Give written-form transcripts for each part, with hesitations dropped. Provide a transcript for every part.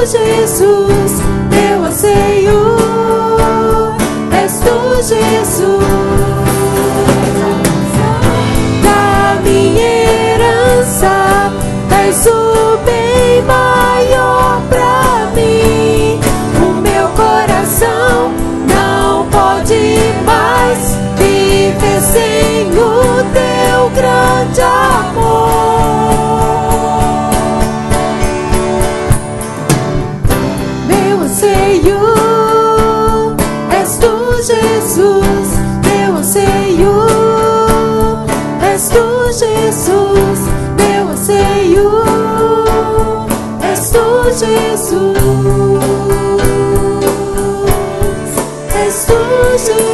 Jesus, meu anseio, és tu, Jesus. Da minha herança, és o bem maior pra mim. O meu coração não pode mais viver sem o teu grande amor. Meu anseio, és tu, Jesus. Meu anseio, és tu, Jesus. Meu anseio, és tu, Jesus. És tu, Jesus.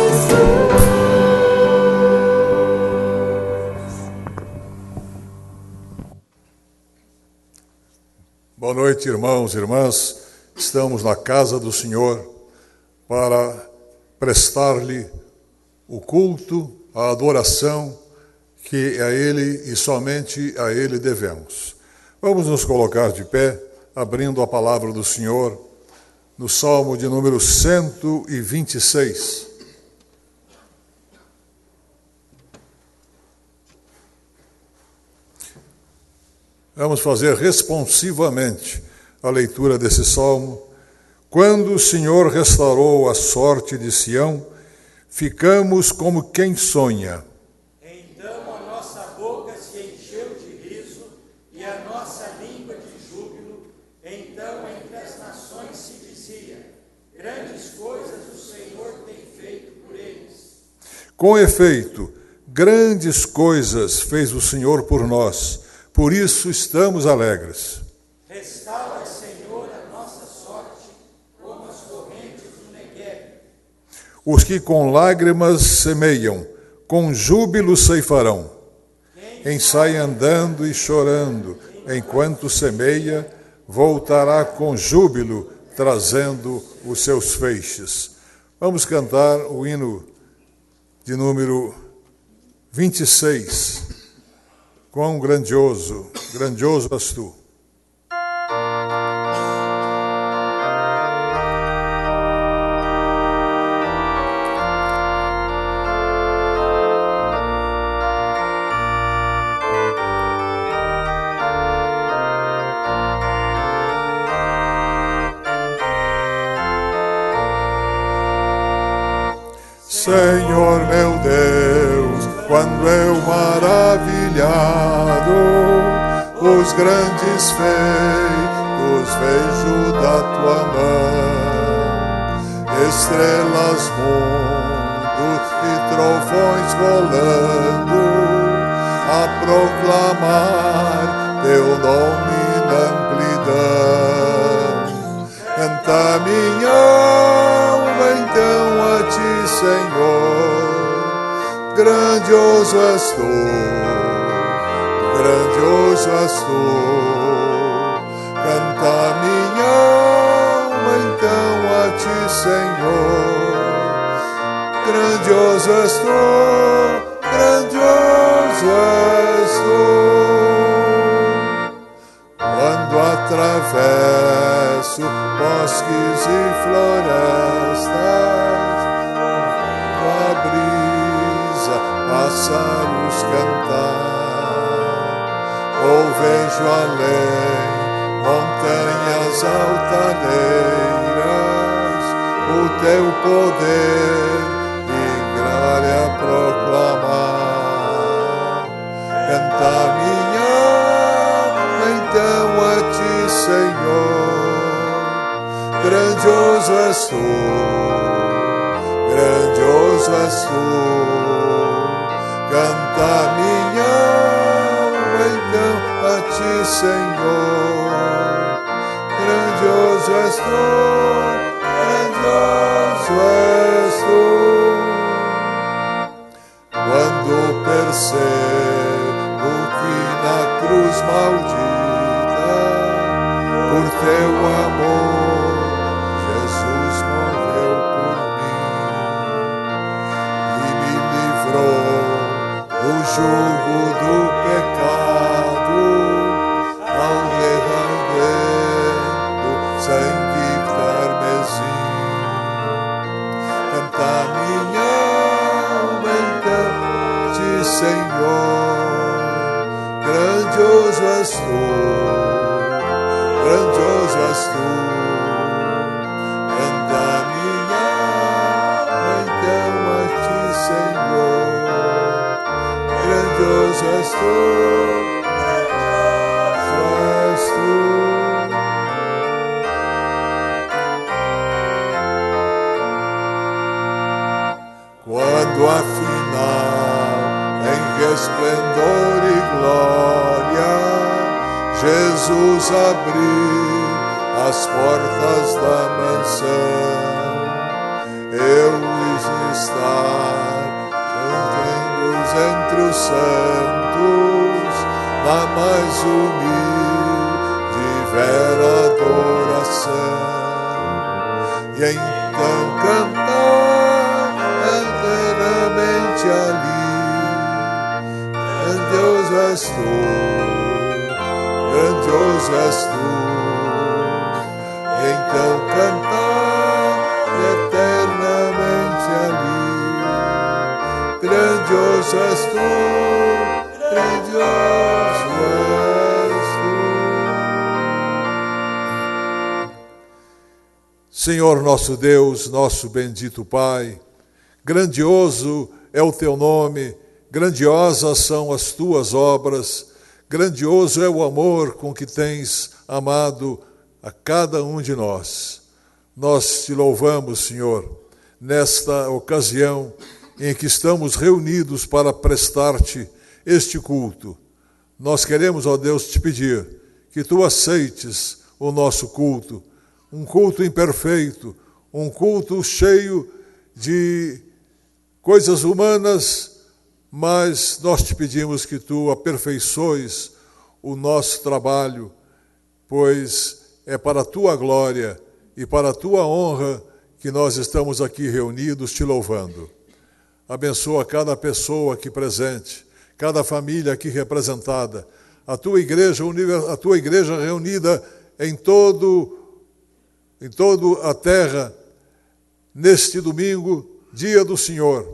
Boa noite, irmãos e irmãs. Estamos na casa do Senhor para prestar-lhe o culto, a adoração que a Ele e somente a Ele devemos. Vamos nos colocar de pé, abrindo a palavra do Senhor no Salmo de número 126. Vamos fazer responsivamente a leitura desse salmo. Quando o Senhor restaurou a sorte de Sião, ficamos como quem sonha. Então a nossa boca se encheu de riso e a nossa língua de júbilo. Então entre as nações se dizia: grandes coisas o Senhor tem feito por eles. Com efeito, grandes coisas fez o Senhor por nós. Por isso estamos alegres. Restaura, Senhor, a nossa sorte, como as correntes do Negueb. Os que com lágrimas semeiam, com júbilo ceifarão. Quem sai andando e chorando, enquanto semeia, voltará com júbilo, trazendo os seus feixes. Vamos cantar o hino de número 26. Quão grandioso, grandioso és tu. Senhor meu Deus, quando eu maravilhado os grandes feitos vejo da tua mão, estrelas, mundos e trovões rolando a proclamar teu nome na amplidão. Canta minha alma então a ti, Senhor, grandioso és tu, grandioso és tu. Canta minha alma então a ti, Senhor, grandioso és tu, grandioso és tu. Quando atravesso bosques e florestas, a brisa, pássaros cantar, ou vejo além montanhas altaneiras, o teu poder e glória proclamar. Canta minha alma então a ti, Senhor, grandioso és tu, grandioso és tu. Canta minha alma então a ti, Senhor, grandioso és tu, grandioso és tu. Quando percebo que na cruz maldita, por teu amor, Jesus morreu por mim e me livrou do jugo do pecado, ao levar dentro sangue carmesim. Canta minha alma então-te, Senhor, grandioso és tu, grandioso és tu. Canta minha alma então a ti, Senhor, grandioso és tu, grandioso és tu. Quando afinal em resplendor e glória Jesus abrir as portas da mansão, eu estar entre os santos, na mais humilde e vera adoração, e então cantar eternamente ali, grandioso és tu, grandioso és tu, e então cantar eternamente ali, grandioso és tu, grandioso és tu. Senhor nosso Deus, nosso bendito Pai, grandioso é o teu nome, grandiosas são as tuas obras, grandioso é o amor com que tens amado a cada um de nós. Nós te louvamos, Senhor, nesta ocasião em que estamos reunidos para prestar-te este culto. Nós queremos, ó Deus, te pedir que tu aceites o nosso culto, um culto imperfeito, um culto cheio de coisas humanas, mas nós te pedimos que tu aperfeiçoes o nosso trabalho, pois é para a tua glória e para a tua honra que nós estamos aqui reunidos te louvando. Abençoa cada pessoa aqui presente, cada família aqui representada, a tua igreja reunida em toda a terra, neste domingo, dia do Senhor,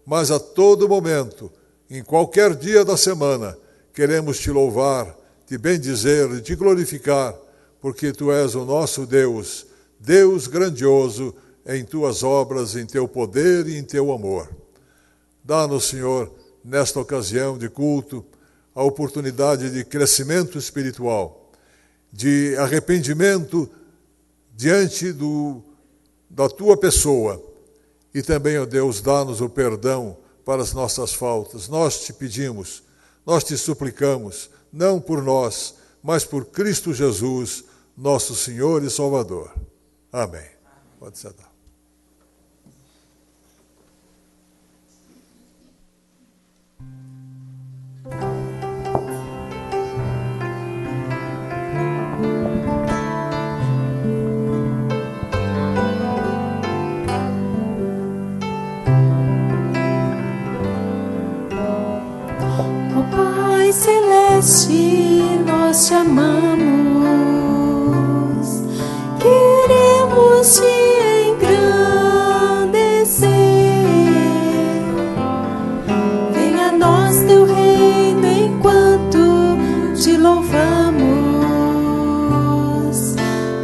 mas a todo momento, em qualquer dia da semana, queremos te louvar, te bendizer e te glorificar, porque tu és o nosso Deus, Deus grandioso em tuas obras, em teu poder e em teu amor. Dá-nos, Senhor, nesta ocasião de culto, a oportunidade de crescimento espiritual, de arrependimento diante da tua pessoa. E também, ó Deus, dá-nos o perdão para as nossas faltas. Nós te pedimos, nós te suplicamos, não por nós, mas por Cristo Jesus, nosso Senhor e Salvador. Amém. Pode sentar. Pai Celeste, nós te amamos, queremos te engrandecer. Venha a nós teu reino enquanto te louvamos,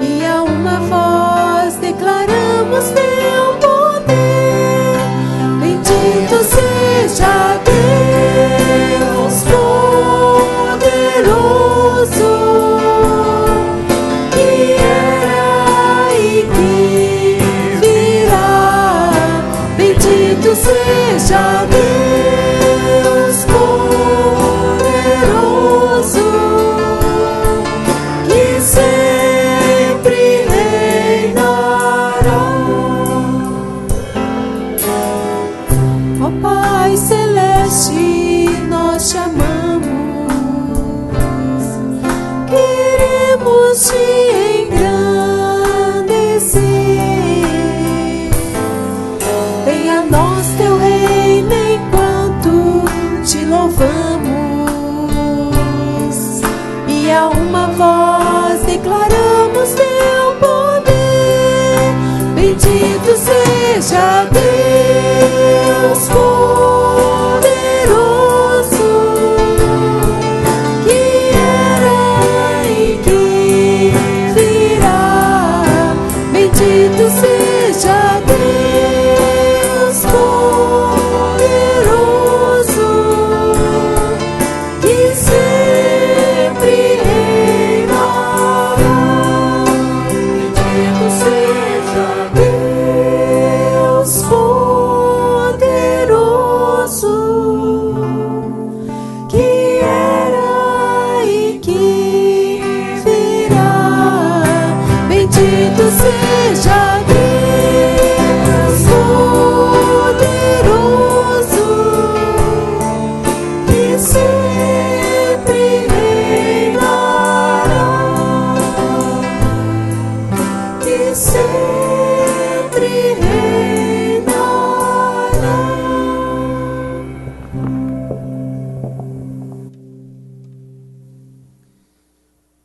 e a uma voz declaramos teu poder. Bendito seja Deus poderoso, que era e que virá. Bendito seja Deus poderoso, que sempre reinará. Ó Pai Celeste, nós te amamos, queremos te engrandecer. Venha a nós teu reino Bendito seja Deus poderoso, que era e que virá. Bendito seja Deus poderoso, que sempre reinará. Bendito seja Deus poderoso, que era e que virá. Bendito seja Deus poderoso, que sempre reinará, que sempre reinará.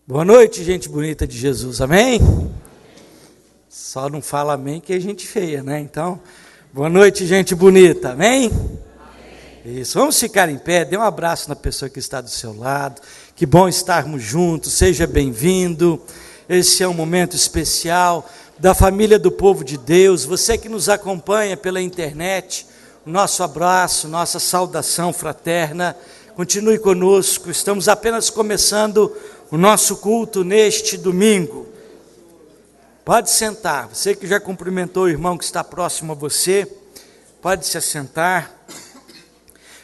Boa noite, gente bonita de Jesus, amém? Só não fala amém que é gente feia, né? Então, boa noite, gente bonita, amém? Isso, vamos ficar em pé, dê um abraço na pessoa que está do seu lado. Que bom estarmos juntos, seja bem-vindo. Esse é um momento especial da família do povo de Deus. Você que nos acompanha pela internet, nosso abraço, nossa saudação fraterna. Continue conosco, estamos apenas começando o nosso culto neste domingo. Pode sentar, você que já cumprimentou o irmão que está próximo a você, pode se assentar.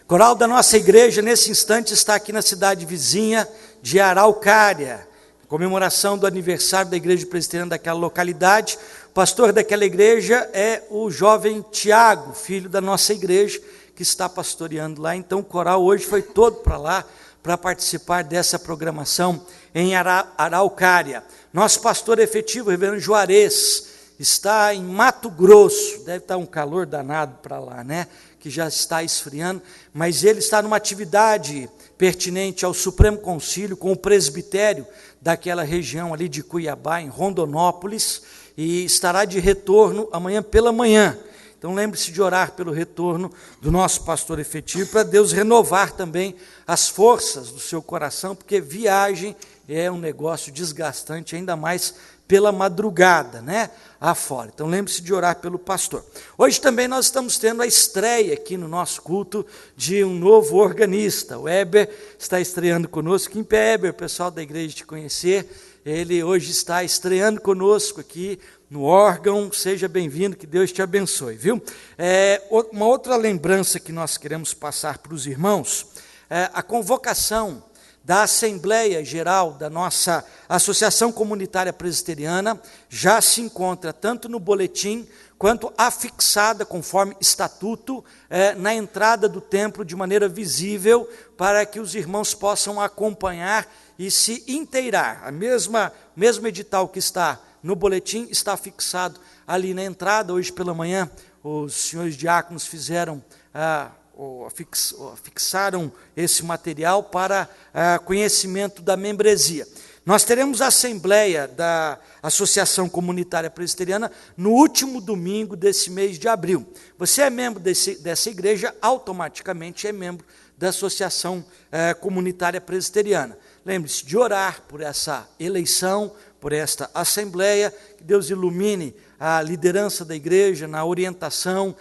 Coral da nossa igreja, nesse instante, está aqui na cidade vizinha de Araucária, comemoração do aniversário da igreja presbiteriana daquela localidade. O pastor daquela igreja é o jovem Tiago, filho da nossa igreja, que está pastoreando lá. Então o coral hoje foi todo para lá, para participar dessa programação em Araucária. Nosso pastor efetivo, o reverendo Juarez, está em Mato Grosso, deve estar um calor danado para lá, né? Que já está esfriando, mas ele está numa atividade pertinente ao Supremo Concílio com o presbitério daquela região ali de Cuiabá, em Rondonópolis, e estará de retorno amanhã pela manhã. Então lembre-se de orar pelo retorno do nosso pastor efetivo, para Deus renovar também as forças do seu coração, porque viagem é um negócio desgastante, ainda mais pela madrugada, né? Afora. Então lembre-se de orar pelo pastor. Hoje também nós estamos tendo a estreia aqui no nosso culto de um novo organista. O Heber está estreando conosco. Em pé, Heber, pessoal da igreja te conhecer. Ele hoje está estreando conosco aqui no órgão. Seja bem-vindo, que Deus te abençoe, viu? Uma outra lembrança que nós queremos passar para os irmãos, a convocação da Assembleia Geral da nossa Associação Comunitária Presbiteriana já se encontra tanto no boletim quanto afixada conforme estatuto na entrada do templo de maneira visível, para que os irmãos possam acompanhar e se inteirar. O mesmo edital que está no boletim está fixado ali na entrada. Hoje pela manhã os senhores diáconos fixaram esse material para conhecimento da membresia. Nós teremos a Assembleia da Associação Comunitária Presbiteriana no último domingo desse mês de abril. Você é membro dessa igreja, automaticamente é membro da Associação Comunitária Presbiteriana. Lembre-se de orar por essa eleição, por esta Assembleia, que Deus ilumine a liderança da igreja na orientação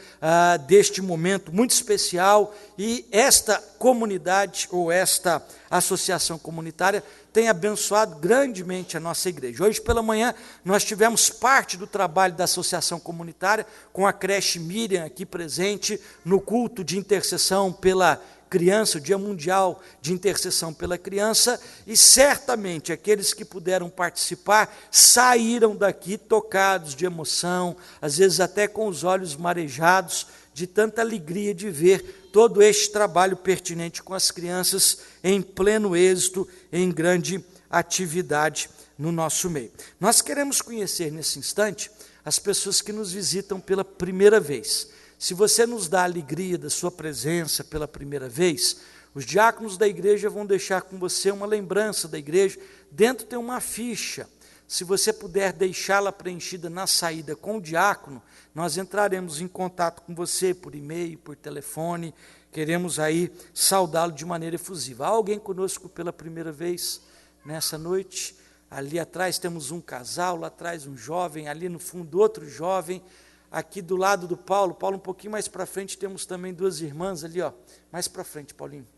deste momento muito especial, e esta comunidade ou esta associação comunitária tem abençoado grandemente a nossa igreja. Hoje pela manhã nós tivemos parte do trabalho da associação comunitária com a creche Miriam aqui presente no culto de intercessão pela criança, o Dia Mundial de Intercessão pela Criança, e certamente aqueles que puderam participar saíram daqui tocados de emoção, às vezes até com os olhos marejados, de tanta alegria de ver todo este trabalho pertinente com as crianças em pleno êxito, em grande atividade no nosso meio. Nós queremos conhecer nesse instante as pessoas que nos visitam pela primeira vez. Se você nos dá a alegria da sua presença pela primeira vez, os diáconos da igreja vão deixar com você uma lembrança da igreja. Dentro tem uma ficha. se você puder deixá-la preenchida na saída com o diácono, nós entraremos em contato com você por e-mail, por telefone, queremos aí saudá-lo de maneira efusiva. Há alguém conosco pela primeira vez nessa noite? Ali atrás temos um casal, lá atrás um jovem, ali no fundo outro jovem, aqui do lado do Paulo, um pouquinho mais para frente temos também duas irmãs ali, ó, mais para frente, Paulinho.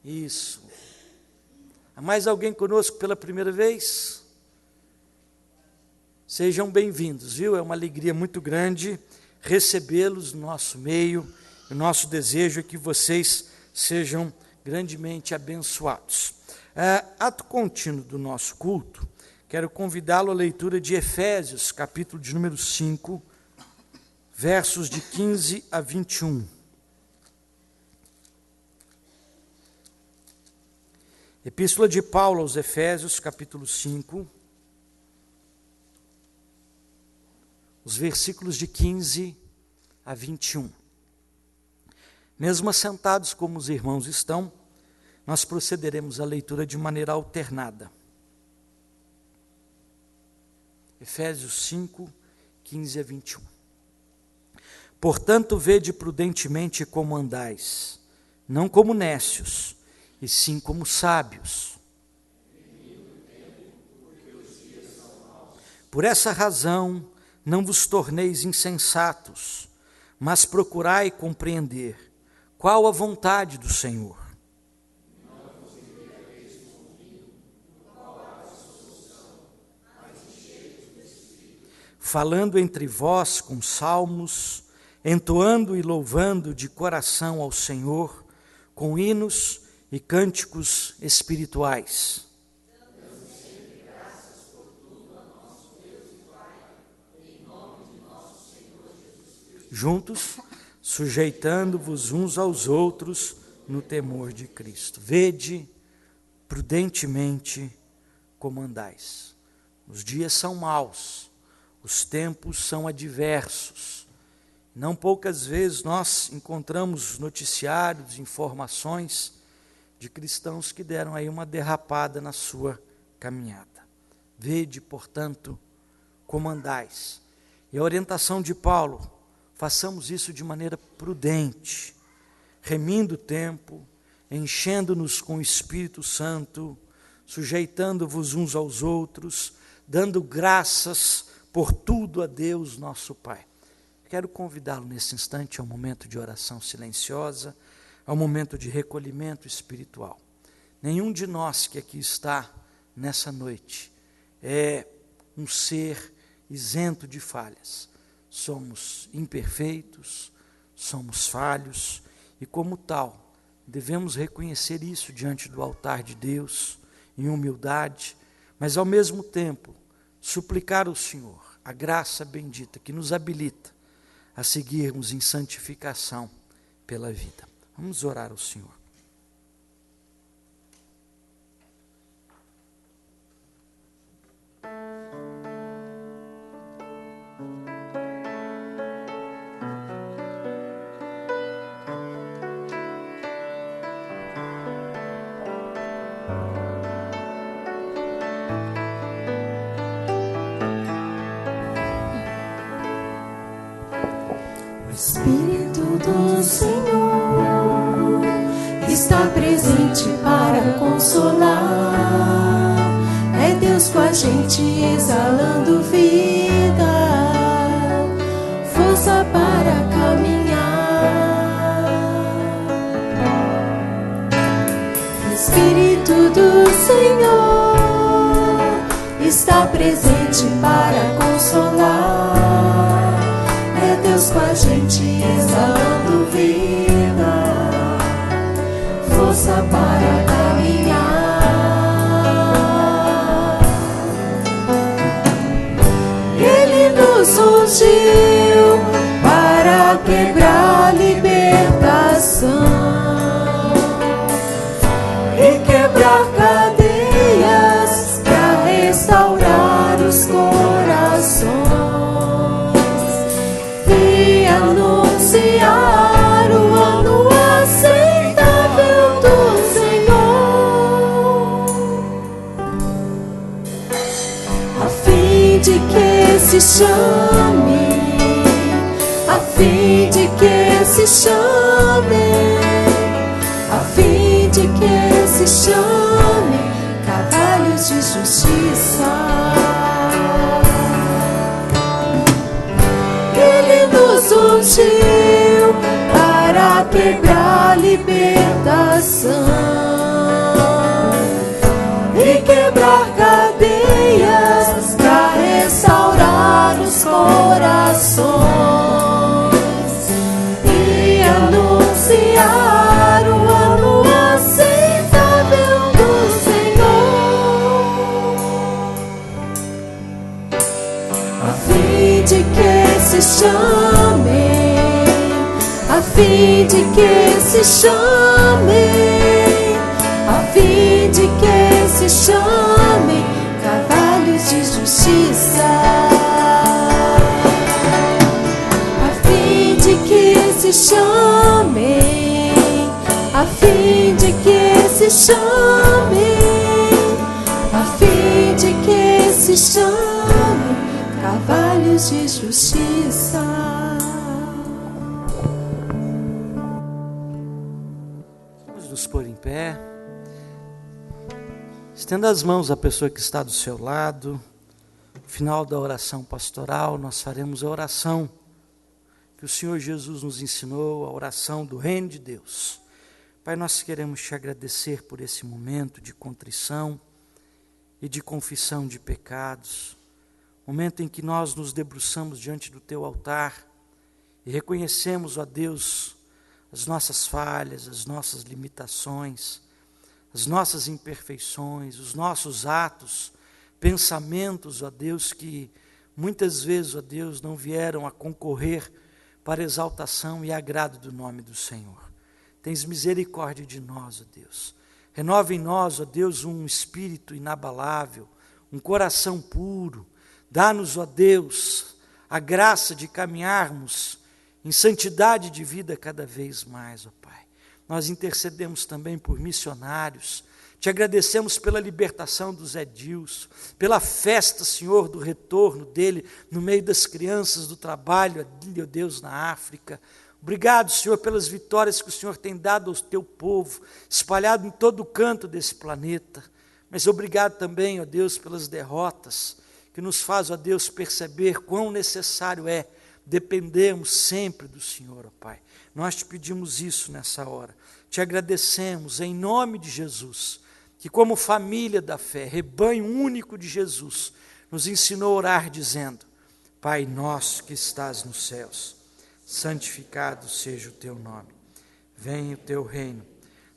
Isso. Há mais alguém conosco pela primeira vez? Sejam bem-vindos, viu? É uma alegria muito grande recebê-los no nosso meio. O nosso desejo é que vocês sejam grandemente abençoados. Ato contínuo do nosso culto, quero convidá-lo à leitura de Efésios, capítulo de número 5, versos de 15 a 21. Epístola de Paulo aos Efésios, capítulo 5, os versículos de 15 a 21. Mesmo assentados como os irmãos estão, nós procederemos à leitura de maneira alternada. Efésios 5, 15 a 21. Portanto, vede prudentemente como andais, não como nécios, e sim como sábios. Por essa razão, não vos torneis insensatos, mas procurai compreender qual a vontade do Senhor. Falando entre vós com salmos, entoando e louvando de coração ao Senhor, com hinos e cânticos espirituais. Juntos, sujeitando-vos uns aos outros no temor de Cristo. Vede prudentemente como andais. Os dias são maus, os tempos são adversos. Não poucas vezes nós encontramos noticiários, informações de cristãos que deram aí uma derrapada na sua caminhada. Vede, portanto, como andais. E a orientação de Paulo, façamos isso de maneira prudente, remindo o tempo, enchendo-nos com o Espírito Santo, sujeitando-vos uns aos outros, dando graças por tudo a Deus nosso Pai. Quero convidá-lo nesse instante a um momento de oração silenciosa, a um momento de recolhimento espiritual. Nenhum de nós que aqui está nessa noite é um ser isento de falhas. Somos imperfeitos, somos falhos e, como tal, devemos reconhecer isso diante do altar de Deus, em humildade, mas ao mesmo tempo suplicar ao Senhor a graça bendita que nos habilita a seguirmos em santificação pela vida. Vamos orar ao Senhor. Espírito do Senhor está presente para consolar. É Deus com a gente exalando vida, força para caminhar. Espírito do Senhor está presente para consolar. É Deus com a gente exalando vida, força para caminhar. Ele nos ungiu para quebrar libertação e quebrar cadeias para restaurar os corações. Anunciar o ano aceitável do Senhor. se chame, a fim de que se chame, a fim de que se chame cavalos de justiça. Ele nos ungiu para pregar libertação e quebrar cadeias, para restaurar os corações e anunciar o ano aceitável do Senhor, a fim de que se chame, a fim de que se chame, a fim de que se chame cavalos de justiça, a fim de que se chame, a fim de que se chame, a fim de que se chame cavalos de justiça. Vamos nos pôr em pé. Estenda as mãos à pessoa que está do seu lado. No final da oração pastoral, nós faremos a oração que o Senhor Jesus nos ensinou, a oração do Reino de Deus. Pai, nós queremos te agradecer por esse momento de contrição e de confissão de pecados, momento em que nós nos debruçamos diante do teu altar e reconhecemos, ó Deus, as nossas falhas, as nossas limitações, as nossas imperfeições, os nossos atos, pensamentos, ó Deus, que muitas vezes, ó Deus, não vieram a concorrer para a exaltação e agrado do nome do Senhor. Tens misericórdia de nós, ó Deus. Renova em nós, ó Deus, um espírito inabalável, um coração puro. Dá-nos, ó Deus, a graça de caminharmos em santidade de vida cada vez mais, ó Pai. Nós intercedemos também por missionários. Te agradecemos pela libertação do Zé Dilson, pela festa, Senhor, do retorno dele no meio das crianças do trabalho, ó Deus, na África. Obrigado, Senhor, pelas vitórias que o Senhor tem dado ao teu povo, espalhado em todo o canto desse planeta. Mas obrigado também, ó Deus, pelas derrotas, que nos faz, ó Deus, perceber quão necessário é dependermos sempre do Senhor, ó Pai. Nós te pedimos isso nessa hora. Te agradecemos em nome de Jesus, que como família da fé, rebanho único de Jesus, nos ensinou a orar dizendo: Pai nosso que estás nos céus, santificado seja o teu nome. Venha o teu reino,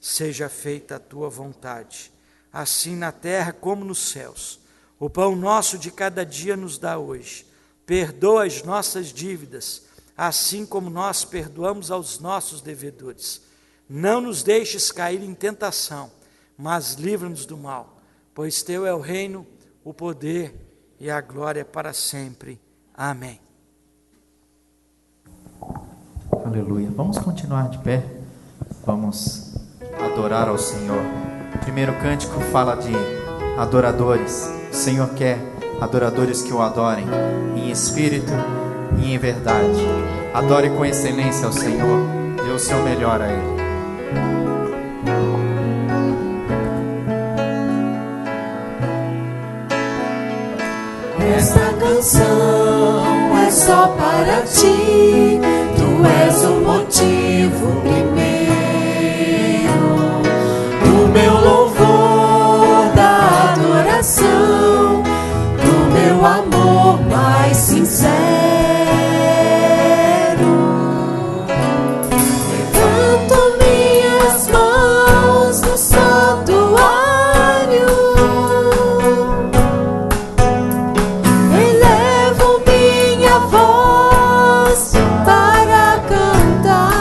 seja feita a tua vontade, assim na terra como nos céus. O pão nosso de cada dia nos dá hoje. Perdoa as nossas dívidas, assim como nós perdoamos aos nossos devedores. Não nos deixes cair em tentação, mas livra-nos do mal, pois teu é o reino, o poder e a glória para sempre. Amém. Aleluia. Vamos continuar de pé. Vamos adorar ao Senhor. O primeiro cântico fala de adoradores. O Senhor quer adoradores que o adorem em espírito e em verdade. Adore com excelência ao Senhor. Dê o seu melhor a Ele. Esta canção é só para ti. Tu és o motivo primeiro do meu louvor, da adoração, do meu amor mais sincero. Levanto minhas mãos no santuário, elevo minha voz para cantar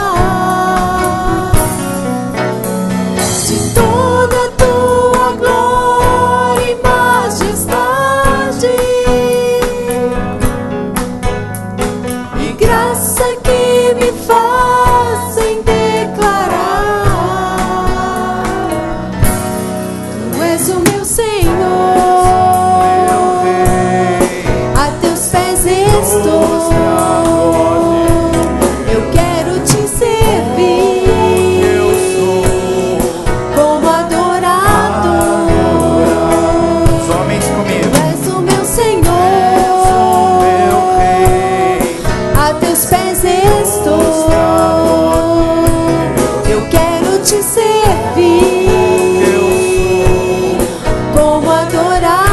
de toda a tua glória e majestade. pés estou. Eu quero te servir como adorador. Somente comigo. Tu és o meu Senhor, a teus pés estou. Eu quero te servir como adorador.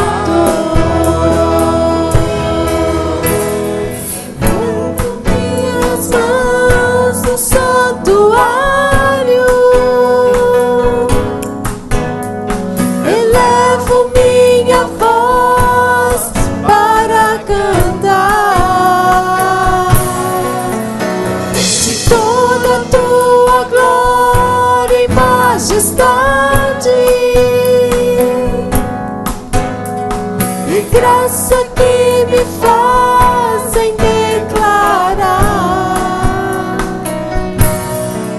Levo minhas mãos no santuário, elevo minha voz para cantar de toda a tua glória e majestade e graça que me fazem declarar: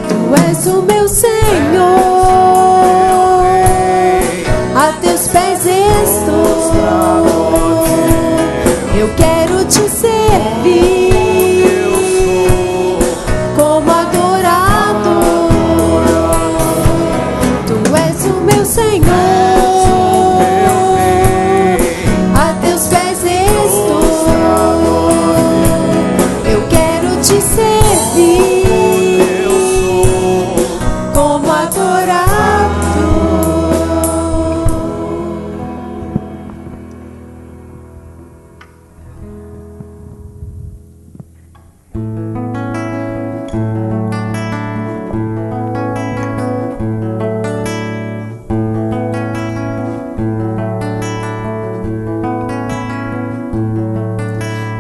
Tu és o meu Senhor, a teus pés estou. Eu quero te servir como adorador. Tu és o meu Senhor, a teus pés estou. Eu quero te servir como adorador.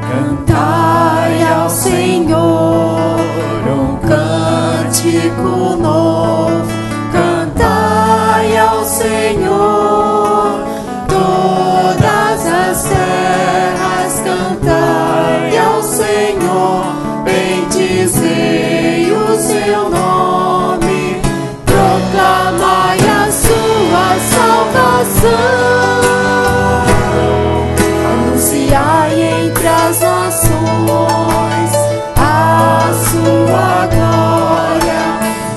Cantai ao Senhor um cântico novo. Cantai ao Senhor todas as terras. Cantai ao Senhor, bendizei o seu nome. Proclamai a sua salvação. Anunciai entre as nações a sua glória,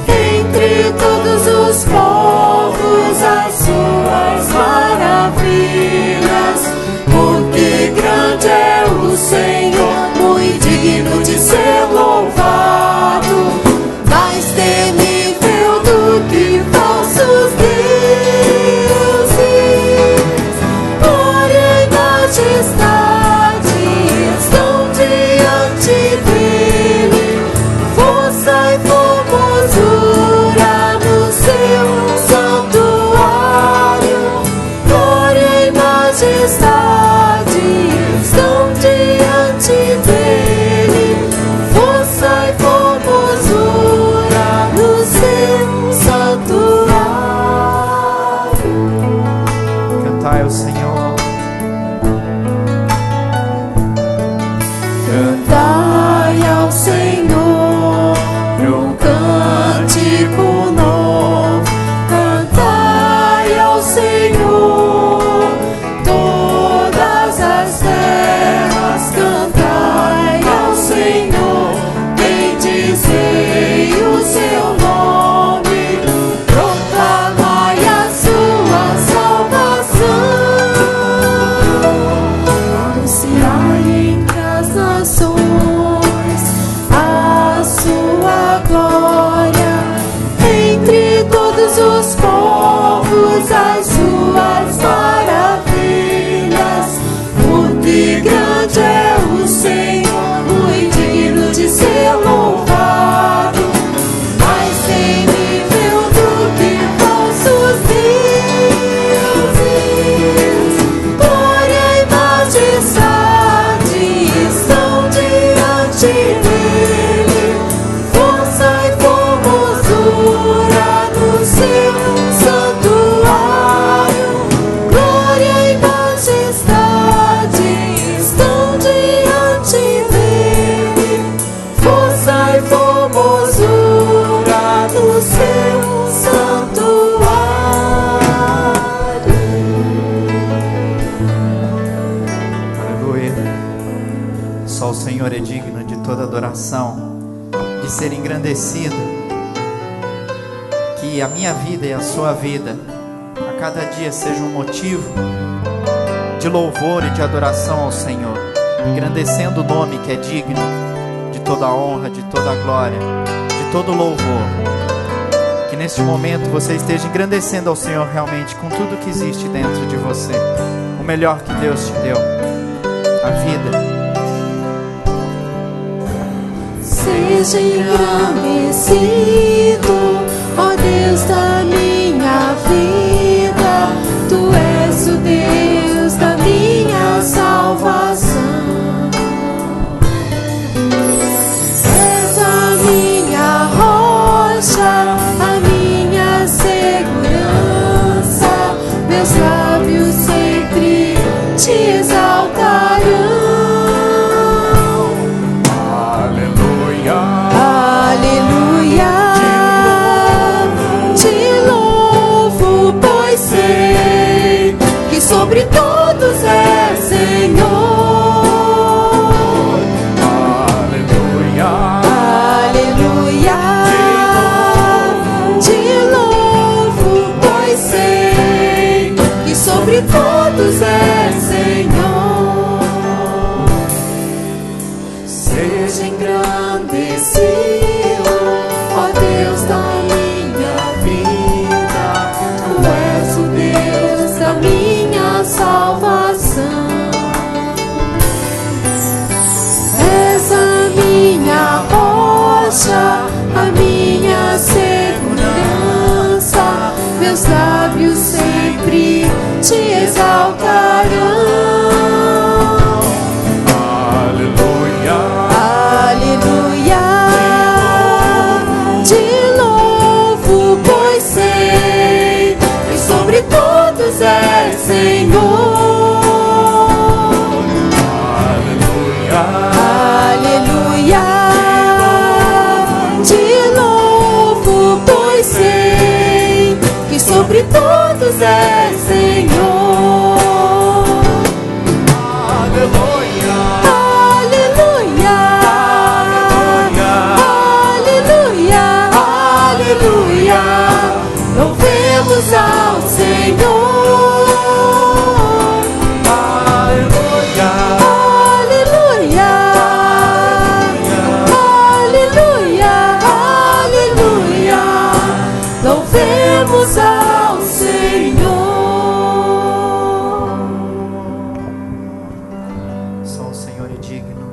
entre todos os povos as suas maravilhas. Porque grande é o Senhor, muito digno de ser louvado, mais temível do que falsos deuses. Glória e majestade estão Só o Senhor é digno de toda adoração, de ser engrandecido. Que a minha vida e a sua vida a cada dia seja um motivo de louvor e de adoração ao Senhor, engrandecendo o nome que é digno de toda honra, de toda glória, de todo louvor. Que neste momento você esteja engrandecendo ao Senhor realmente com tudo que existe dentro de você, o melhor que Deus te deu, a vida. Seja engrandecido, ó Deus da minha vida, Tu és o Deus da minha salvação. És a minha rocha, a minha segurança, meus lábios sempre te exaltarão. Sobre todos é Senhor. Aleluia, aleluia. Te louvo, pois sei que sobre todos é Senhor. Seja engrandecido, ó Deus da minha vida, Tu és o Deus da minha salvação. És a minha rocha, a minha segurança, meus lábios sempre te exaltarão. Aleluia, aleluia. Te louvo, pois sei que sobre todos é Senhor. Aleluia, aleluia. Te louvo, pois sei que sobre todos é Senhor. Aleluia, aleluia, aleluia, aleluia. Louvemos ao Senhor. Ao Senhor. Só o Senhor é digno.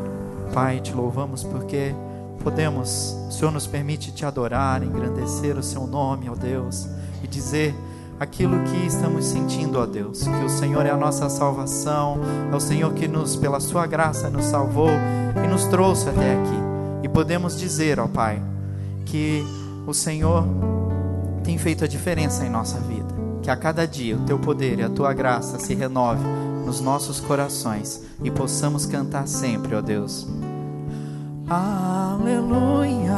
Pai, te louvamos porque podemos, o Senhor nos permite te adorar, engrandecer o seu nome, ó Deus, e dizer aquilo que estamos sentindo, ó Deus, que o Senhor é a nossa salvação, é o Senhor que pela sua graça nos salvou e nos trouxe até aqui. E podemos dizer, ó Pai, que o Senhor tem feito a diferença em nossa vida. Que a cada dia o Teu poder e a Tua graça se renove nos nossos corações e possamos cantar sempre, ó Deus. Aleluia,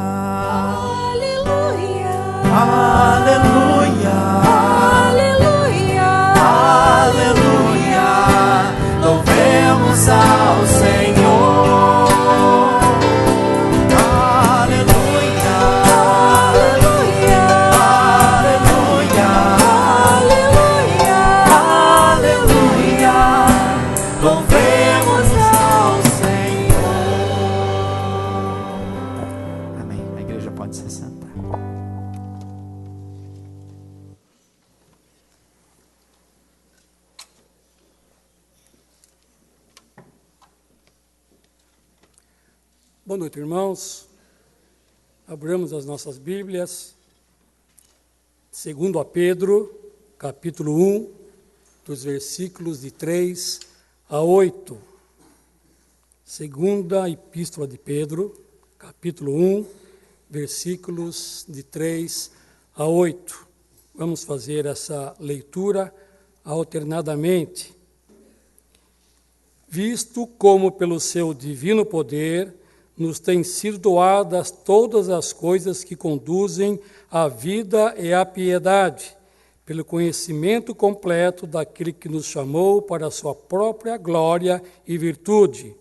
Aleluia, aleluia, aleluia, aleluia. Louvemos ao Senhor. Boa noite, irmãos. Abramos as nossas Bíblias, segundo a Pedro, capítulo 1, dos versículos de 3 a 8. Segunda Epístola de Pedro, capítulo 1, versículos de 3 a 8. Vamos fazer essa leitura alternadamente. Visto como pelo seu divino poder nos têm sido doadas todas as coisas que conduzem à vida e à piedade, pelo conhecimento completo daquele que nos chamou para a sua própria glória e virtude,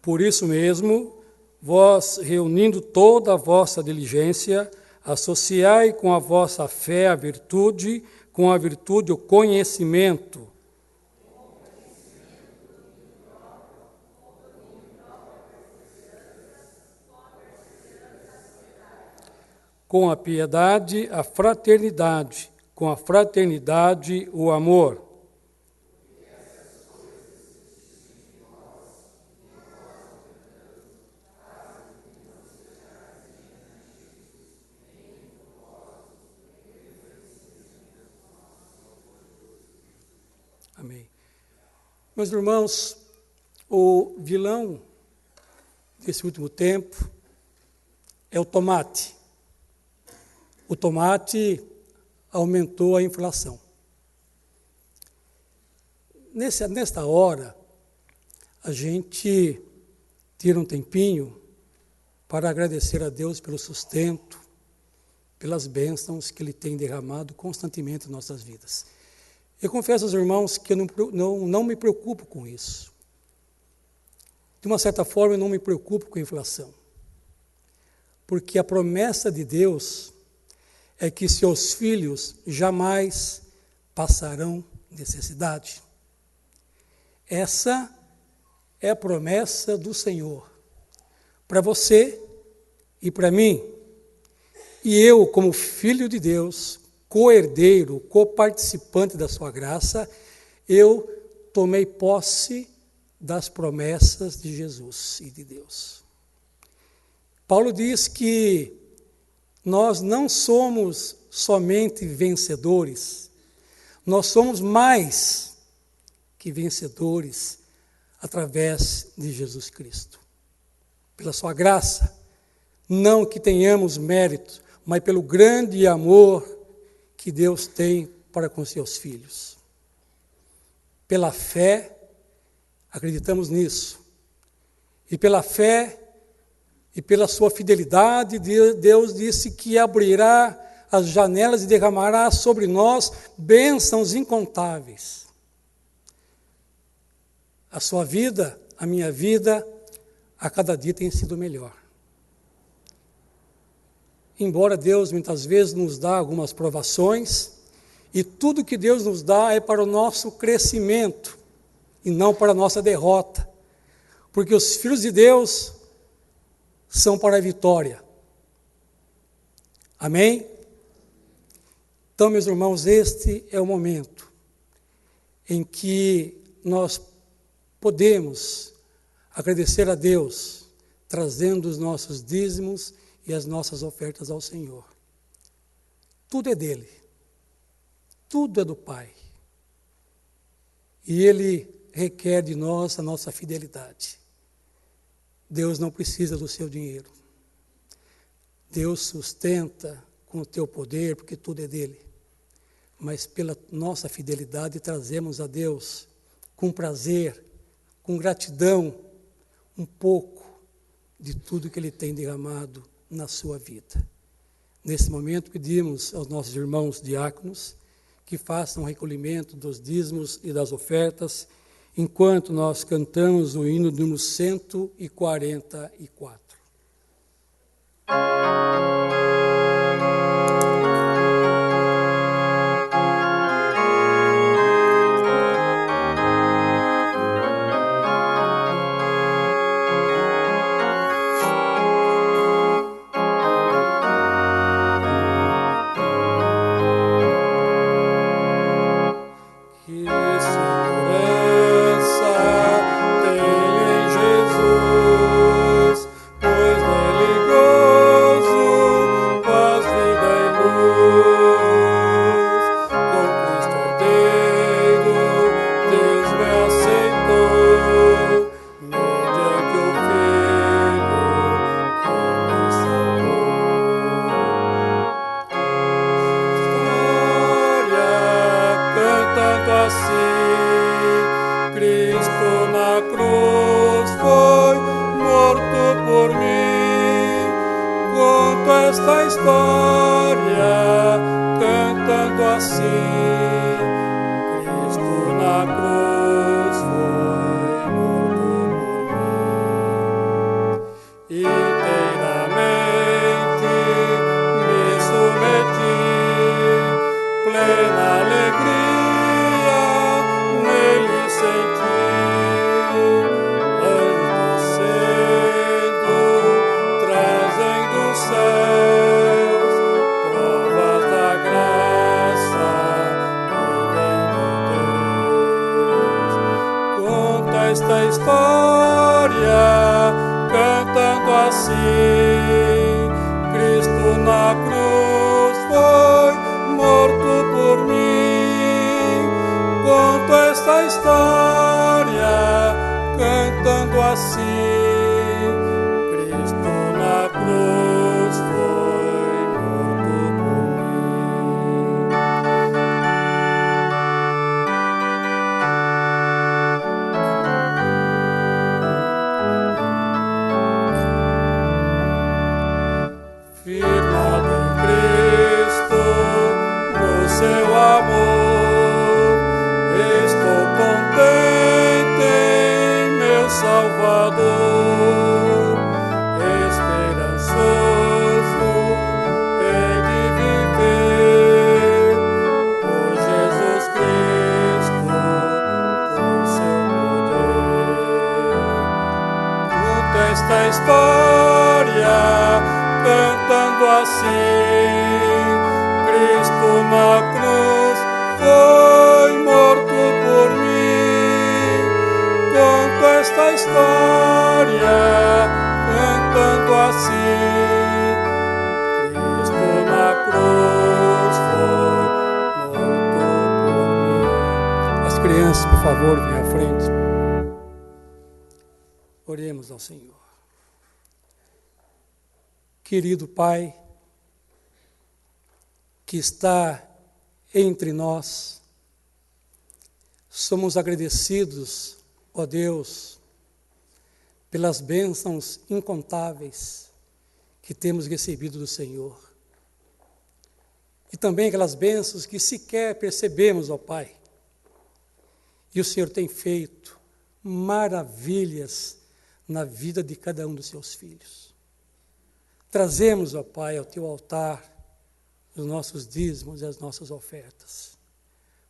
Por isso mesmo, vós, reunindo toda a vossa diligência, associai com a vossa fé a virtude, com a virtude o conhecimento. Com a piedade, a fraternidade, com a fraternidade, o amor. Amém. Meus irmãos, o vilão desse último tempo é o tomate. O tomate aumentou a inflação. Nesta hora, a gente tira um tempinho para agradecer a Deus pelo sustento, pelas bênçãos que Ele tem derramado constantemente em nossas vidas. Eu confesso aos irmãos que eu não me preocupo com isso. De uma certa forma, eu não me preocupo com a inflação. Porque a promessa de Deus é que seus filhos jamais passarão necessidade. Essa é a promessa do Senhor para você e para mim. E eu, como filho de Deus, co-herdeiro, co-participante da sua graça, eu tomei posse das promessas de Jesus e de Deus. Paulo diz que nós não somos somente vencedores, nós somos mais que vencedores através de Jesus Cristo. Pela sua graça, não que tenhamos mérito, mas pelo grande amor que Deus tem para com seus filhos. Pela fé, acreditamos nisso. E pela fé e pela sua fidelidade, Deus disse que abrirá as janelas e derramará sobre nós bênçãos incontáveis. A sua vida, a minha vida, a cada dia tem sido melhor. Embora Deus muitas vezes nos dá algumas provações, e tudo que Deus nos dá é para o nosso crescimento, e não para a nossa derrota. Porque os filhos de Deus são para a vitória. Amém? Então, meus irmãos, este é o momento em que nós podemos agradecer a Deus, trazendo os nossos dízimos e as nossas ofertas ao Senhor. Tudo é dele. Tudo é do Pai. E Ele requer de nós a nossa fidelidade. Deus não precisa do seu dinheiro. Deus sustenta com o teu poder, porque tudo é dele. Mas pela nossa fidelidade trazemos a Deus com prazer, com gratidão, um pouco de tudo que Ele tem derramado na sua vida. Nesse momento pedimos aos nossos irmãos diáconos que façam o recolhimento dos dízimos e das ofertas, enquanto nós cantamos o hino número 144. Esta história cantando assim, Cristo na cruz foi morto por mim. outra história, cantando assim: Cristo na cruz foi morto por mim. Conto esta história, cantando assim: Cristo na cruz foi morto por mim. Firmado em Cristo, no seu amor, estou contente em meu Salvador, esperançoso hei de viver por Jesus Cristo, por seu poder. Conta esta história, cantando assim: Cristo na cruz foi morto por mim. Conto esta história, cantando assim: Cristo na cruz foi morto por mim. As crianças, por favor, venham à frente. Oremos ao Senhor. Querido Pai, que está entre nós, somos agradecidos, ó Deus, pelas bênçãos incontáveis que temos recebido do Senhor. E também aquelas bênçãos que sequer percebemos, ó Pai. E o Senhor tem feito maravilhas na vida de cada um dos seus filhos. Trazemos, ó Pai, ao Teu altar os nossos dízimos e as nossas ofertas.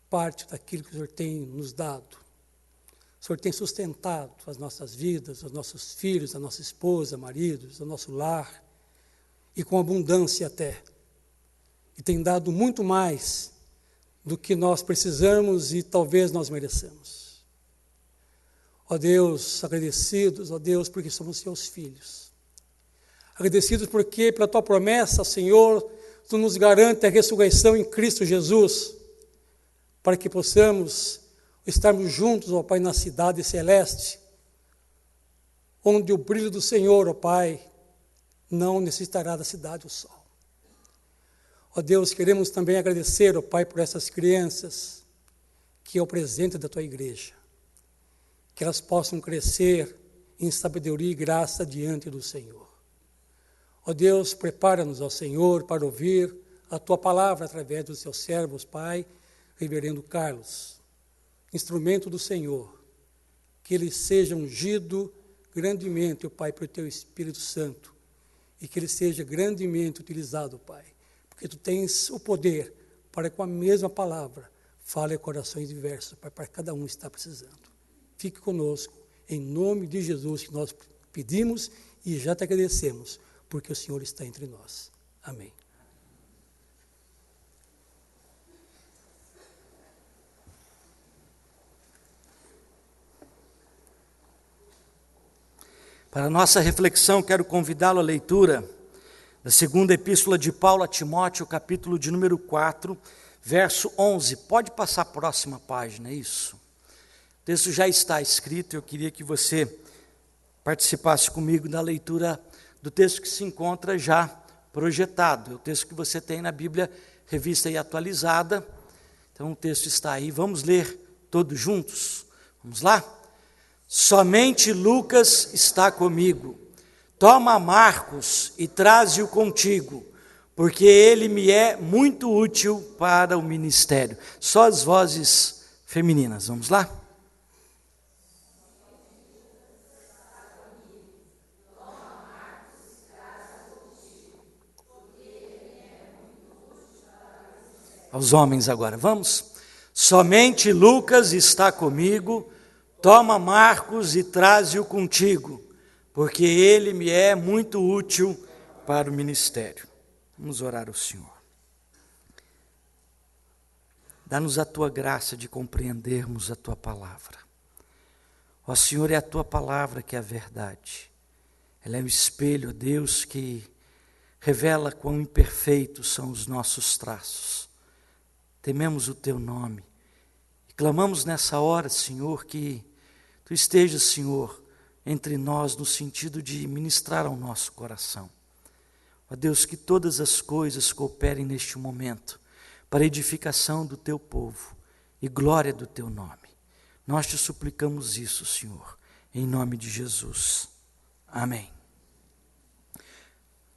Parte daquilo que o Senhor tem nos dado. O Senhor tem sustentado as nossas vidas, os nossos filhos, a nossa esposa, maridos, o nosso lar, e com abundância até. E tem dado muito mais do que nós precisamos e talvez nós mereçamos. Ó Deus, agradecidos, ó Deus, porque somos Seus filhos. Agradecidos porque, pela Tua promessa, Senhor, Tu nos garante a ressurreição em Cristo Jesus, para que possamos estarmos juntos, ó Pai, na cidade celeste, onde o brilho do Senhor, ó Pai, não necessitará da cidade o sol. Ó Deus, queremos também agradecer, ó Pai, por essas crianças, que é o presente da Tua igreja, que elas possam crescer em sabedoria e graça diante do Senhor. Ó Deus, prepara-nos, ó Senhor, para ouvir a Tua palavra através dos Seus servos, Pai, Reverendo Carlos, instrumento do Senhor, que ele seja ungido grandemente, ó Pai, pelo Teu Espírito Santo, e que ele seja grandemente utilizado, Pai, porque Tu tens o poder para, com a mesma palavra, fale a corações diversos, Pai, para cada um está precisando. Fique conosco, em nome de Jesus, que nós pedimos e já Te agradecemos, porque o Senhor está entre nós. Amém. Para a nossa reflexão, quero convidá-lo à leitura da segunda epístola de Paulo a Timóteo, capítulo de número 4, verso 11. Pode passar a próxima página, é isso? O texto já está escrito, eu queria que você participasse comigo da leitura do texto que se encontra já projetado. É o texto que você tem na Bíblia, revista e atualizada. Então o texto está aí, vamos ler todos juntos? Vamos lá? Somente Lucas está comigo. Toma Marcos e traze-o contigo, porque ele me é muito útil para o ministério. Só as vozes femininas, vamos lá? Aos homens agora, vamos? Somente Lucas está comigo, toma Marcos e traze-o contigo, porque ele me é muito útil para o ministério. Vamos orar ao Senhor. Dá-nos a Tua graça de compreendermos a Tua palavra. Ó Senhor, é a Tua palavra que é a verdade. Ela é o espelho, ó Deus, que revela quão imperfeitos são os nossos traços. Tememos o Teu nome e clamamos nessa hora, Senhor, que Tu estejas, Senhor, entre nós no sentido de ministrar ao nosso coração. Ó Deus, que todas as coisas cooperem neste momento para a edificação do Teu povo e glória do Teu nome. Nós Te suplicamos isso, Senhor, em nome de Jesus. Amém.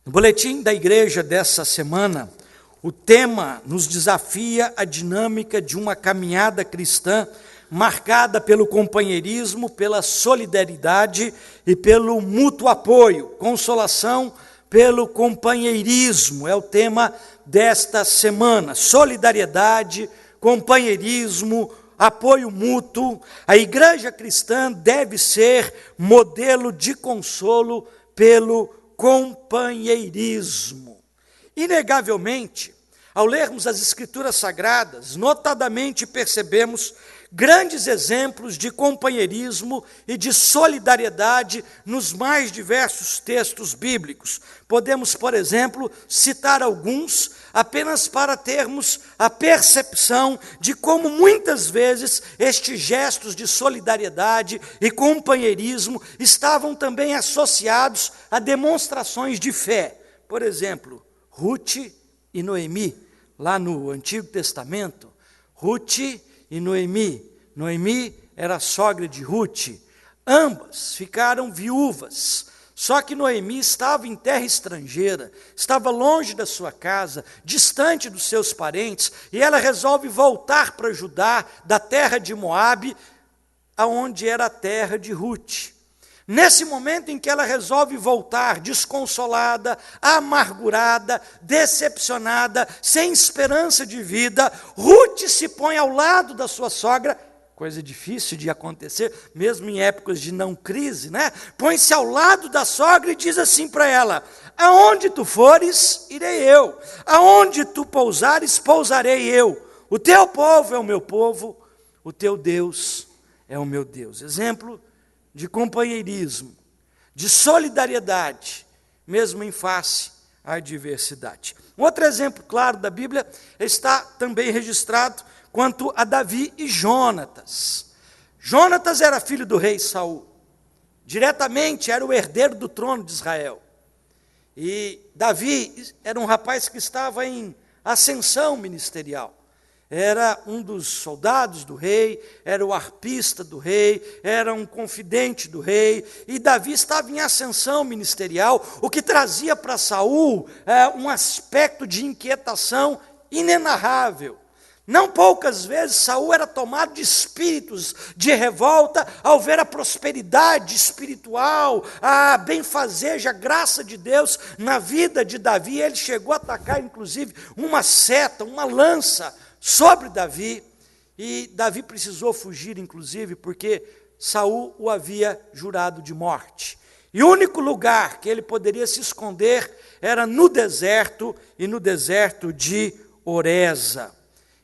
No boletim da igreja dessa semana, o tema nos desafia a dinâmica de uma caminhada cristã marcada pelo companheirismo, pela solidariedade e pelo mútuo apoio. Consolação pelo companheirismo é o tema desta semana. Solidariedade, companheirismo, apoio mútuo. A igreja cristã deve ser modelo de consolo pelo companheirismo. Inegavelmente, ao lermos as Escrituras Sagradas, notadamente percebemos grandes exemplos de companheirismo e de solidariedade nos mais diversos textos bíblicos. Podemos, por exemplo, citar alguns apenas para termos a percepção de como muitas vezes estes gestos de solidariedade e companheirismo estavam também associados a demonstrações de fé. Por exemplo, Ruth e Noemi, lá no Antigo Testamento, Ruth e Noemi. Noemi era a sogra de Ruth. Ambas ficaram viúvas. Só que Noemi estava em terra estrangeira, estava longe da sua casa, distante dos seus parentes, e ela resolve voltar para Judá, da terra de Moabe, aonde era a terra de Ruth. Nesse momento em que ela resolve voltar, desconsolada, amargurada, decepcionada, sem esperança de vida, Ruth se põe ao lado da sua sogra, coisa difícil de acontecer, mesmo em épocas de não crise, né? Põe-se ao lado da sogra e diz assim para ela: aonde tu fores, irei eu, aonde tu pousares, pousarei eu, o teu povo é o meu povo, o teu Deus é o meu Deus. Exemplo de companheirismo, de solidariedade, mesmo em face à adversidade. Um outro exemplo claro da Bíblia está também registrado quanto a Davi e Jonatas. Jonatas era filho do rei Saul, diretamente era o herdeiro do trono de Israel. E Davi era um rapaz que estava em ascensão ministerial. Era um dos soldados do rei, era o arpista do rei, era um confidente do rei, e Davi estava em ascensão ministerial, o que trazia para Saul um aspecto de inquietação inenarrável. Não poucas vezes Saul era tomado de espíritos de revolta ao ver a prosperidade espiritual, a benfazeja, a graça de Deus na vida de Davi. Ele chegou a atacar inclusive uma seta, uma lança sobre Davi, e Davi precisou fugir, inclusive, porque Saul o havia jurado de morte. E o único lugar que ele poderia se esconder era no deserto, e no deserto de Oreza.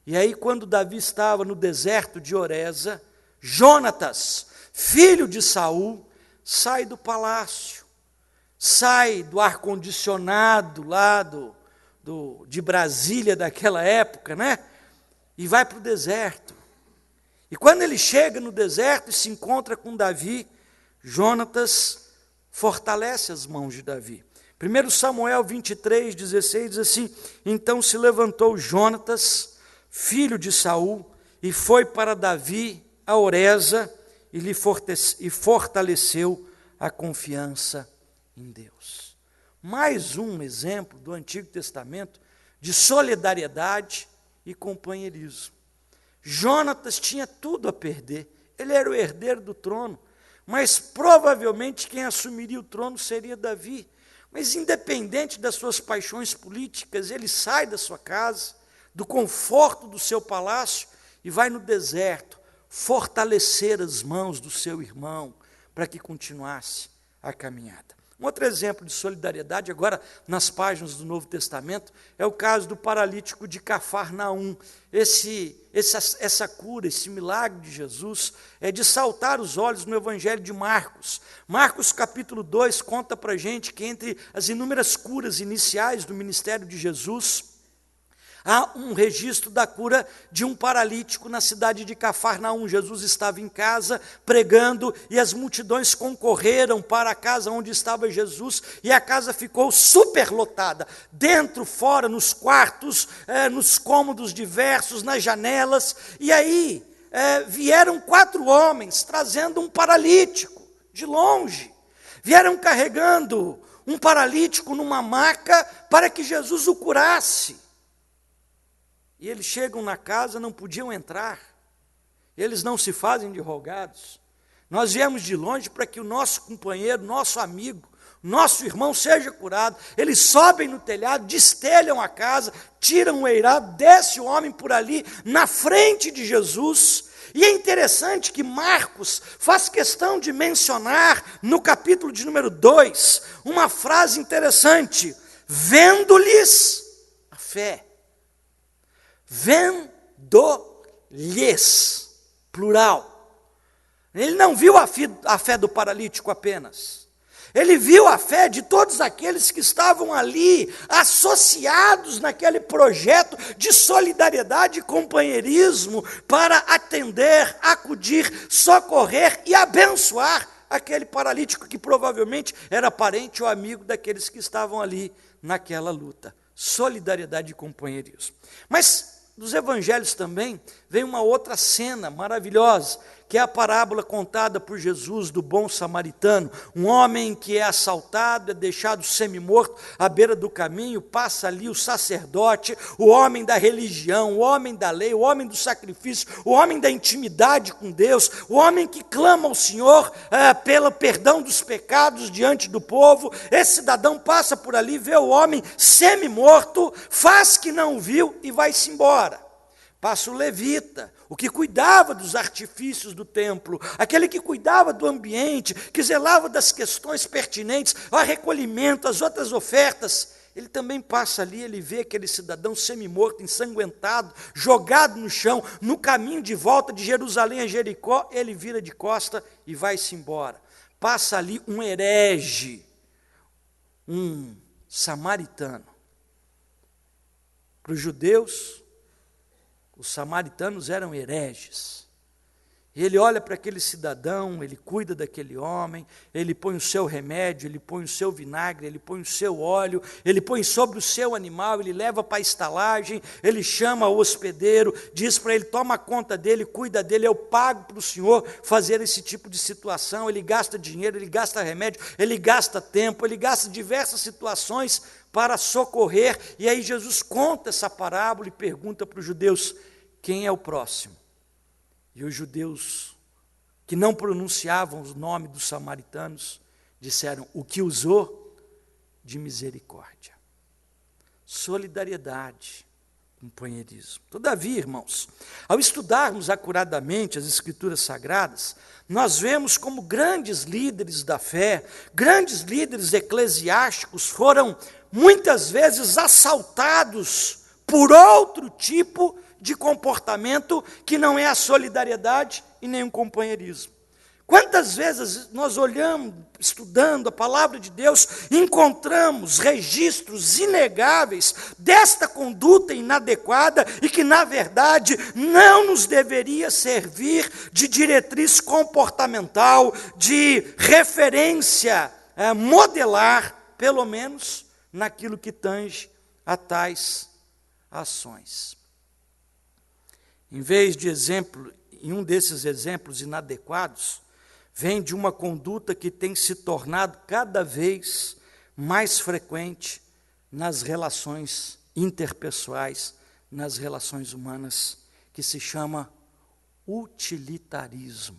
E aí, quando Davi estava no deserto de Oreza, Jonatas, filho de Saul, sai do palácio, sai do ar-condicionado lá de Brasília daquela época, né? E vai para o deserto. E quando ele chega no deserto e se encontra com Davi, Jonatas fortalece as mãos de Davi. 1 Samuel 23, 16 diz assim: então se levantou Jonatas, filho de Saul, e foi para Davi a Oreza, e lhe fortaleceu a confiança em Deus. Mais um exemplo do Antigo Testamento de solidariedade e companheirismo. Jonatas tinha tudo a perder, ele era o herdeiro do trono, mas provavelmente quem assumiria o trono seria Davi. Mas independente das suas paixões políticas, ele sai da sua casa, do conforto do seu palácio, e vai no deserto fortalecer as mãos do seu irmão, para que continuasse a caminhada. Um outro exemplo de solidariedade, agora nas páginas do Novo Testamento, é o caso do paralítico de Cafarnaum. Essa cura, esse milagre de Jesus, é de saltar os olhos no Evangelho de Marcos. Marcos capítulo 2 conta para a gente que entre as inúmeras curas iniciais do ministério de Jesus, há um registro da cura de um paralítico na cidade de Cafarnaum. Jesus estava em casa pregando e as multidões concorreram para a casa onde estava Jesus e a casa ficou superlotada, dentro, fora, nos quartos, nos cômodos diversos, nas janelas. E aí vieram 4 homens trazendo um paralítico de longe, vieram carregando um paralítico numa maca para que Jesus o curasse. E eles chegam na casa, não podiam entrar. Eles não se fazem de rogados. Nós viemos de longe para que o nosso companheiro, nosso amigo, nosso irmão seja curado. Eles sobem no telhado, destelham a casa, tiram o eirado, desce o homem por ali, na frente de Jesus. E é interessante que Marcos faz questão de mencionar, no capítulo de número 2, uma frase interessante: vendo-lhes a fé. Vendo-lhes, plural. Ele não viu a fé do paralítico apenas. Ele viu a fé de todos aqueles que estavam ali, associados naquele projeto de solidariedade e companheirismo para atender, acudir, socorrer e abençoar aquele paralítico que provavelmente era parente ou amigo daqueles que estavam ali naquela luta. Solidariedade e companheirismo. Mas dos evangelhos também vem uma outra cena maravilhosa, que é a parábola contada por Jesus do bom samaritano. Um homem que é assaltado, é deixado semi-morto à beira do caminho, passa ali o sacerdote, o homem da religião, o homem da lei, o homem do sacrifício, o homem da intimidade com Deus, o homem que clama ao Senhor pelo perdão dos pecados diante do povo. Esse cidadão passa por ali, vê o homem semi-morto, faz que não viu e vai-se embora. Passa o levita, o que cuidava dos artifícios do templo, aquele que cuidava do ambiente, que zelava das questões pertinentes, ao recolhimento, as outras ofertas. Ele também passa ali, ele vê aquele cidadão semi-morto, ensanguentado, jogado no chão, no caminho de volta de Jerusalém a Jericó. Ele vira de costa e vai-se embora. Passa ali um herege, um samaritano. Para os judeus, os samaritanos eram hereges. Ele olha para aquele cidadão, ele cuida daquele homem, ele põe o seu remédio, ele põe o seu vinagre, ele põe o seu óleo, ele põe sobre o seu animal, ele leva para a estalagem, ele chama o hospedeiro, diz para ele: toma conta dele, cuida dele, eu pago para o senhor fazer esse tipo de situação. Ele gasta dinheiro, ele gasta remédio, ele gasta tempo, ele gasta diversas situações para socorrer. E aí Jesus conta essa parábola e pergunta para os judeus: quem é o próximo? E os judeus, que não pronunciavam o nome dos samaritanos, disseram: o que usou de misericórdia. Solidariedade, companheirismo. Todavia, irmãos, ao estudarmos acuradamente as Escrituras Sagradas, nós vemos como grandes líderes da fé, grandes líderes eclesiásticos foram muitas vezes assaltados por outro tipo de comportamento que não é a solidariedade e nem o companheirismo. Quantas vezes nós olhamos, estudando a palavra de Deus, encontramos registros inegáveis desta conduta inadequada e que, na verdade, não nos deveria servir de diretriz comportamental, de referência modelar, pelo menos naquilo que tange a tais ações. Em vez de exemplo, em um desses exemplos inadequados, vem de uma conduta que tem se tornado cada vez mais frequente nas relações interpessoais, nas relações humanas, que se chama utilitarismo.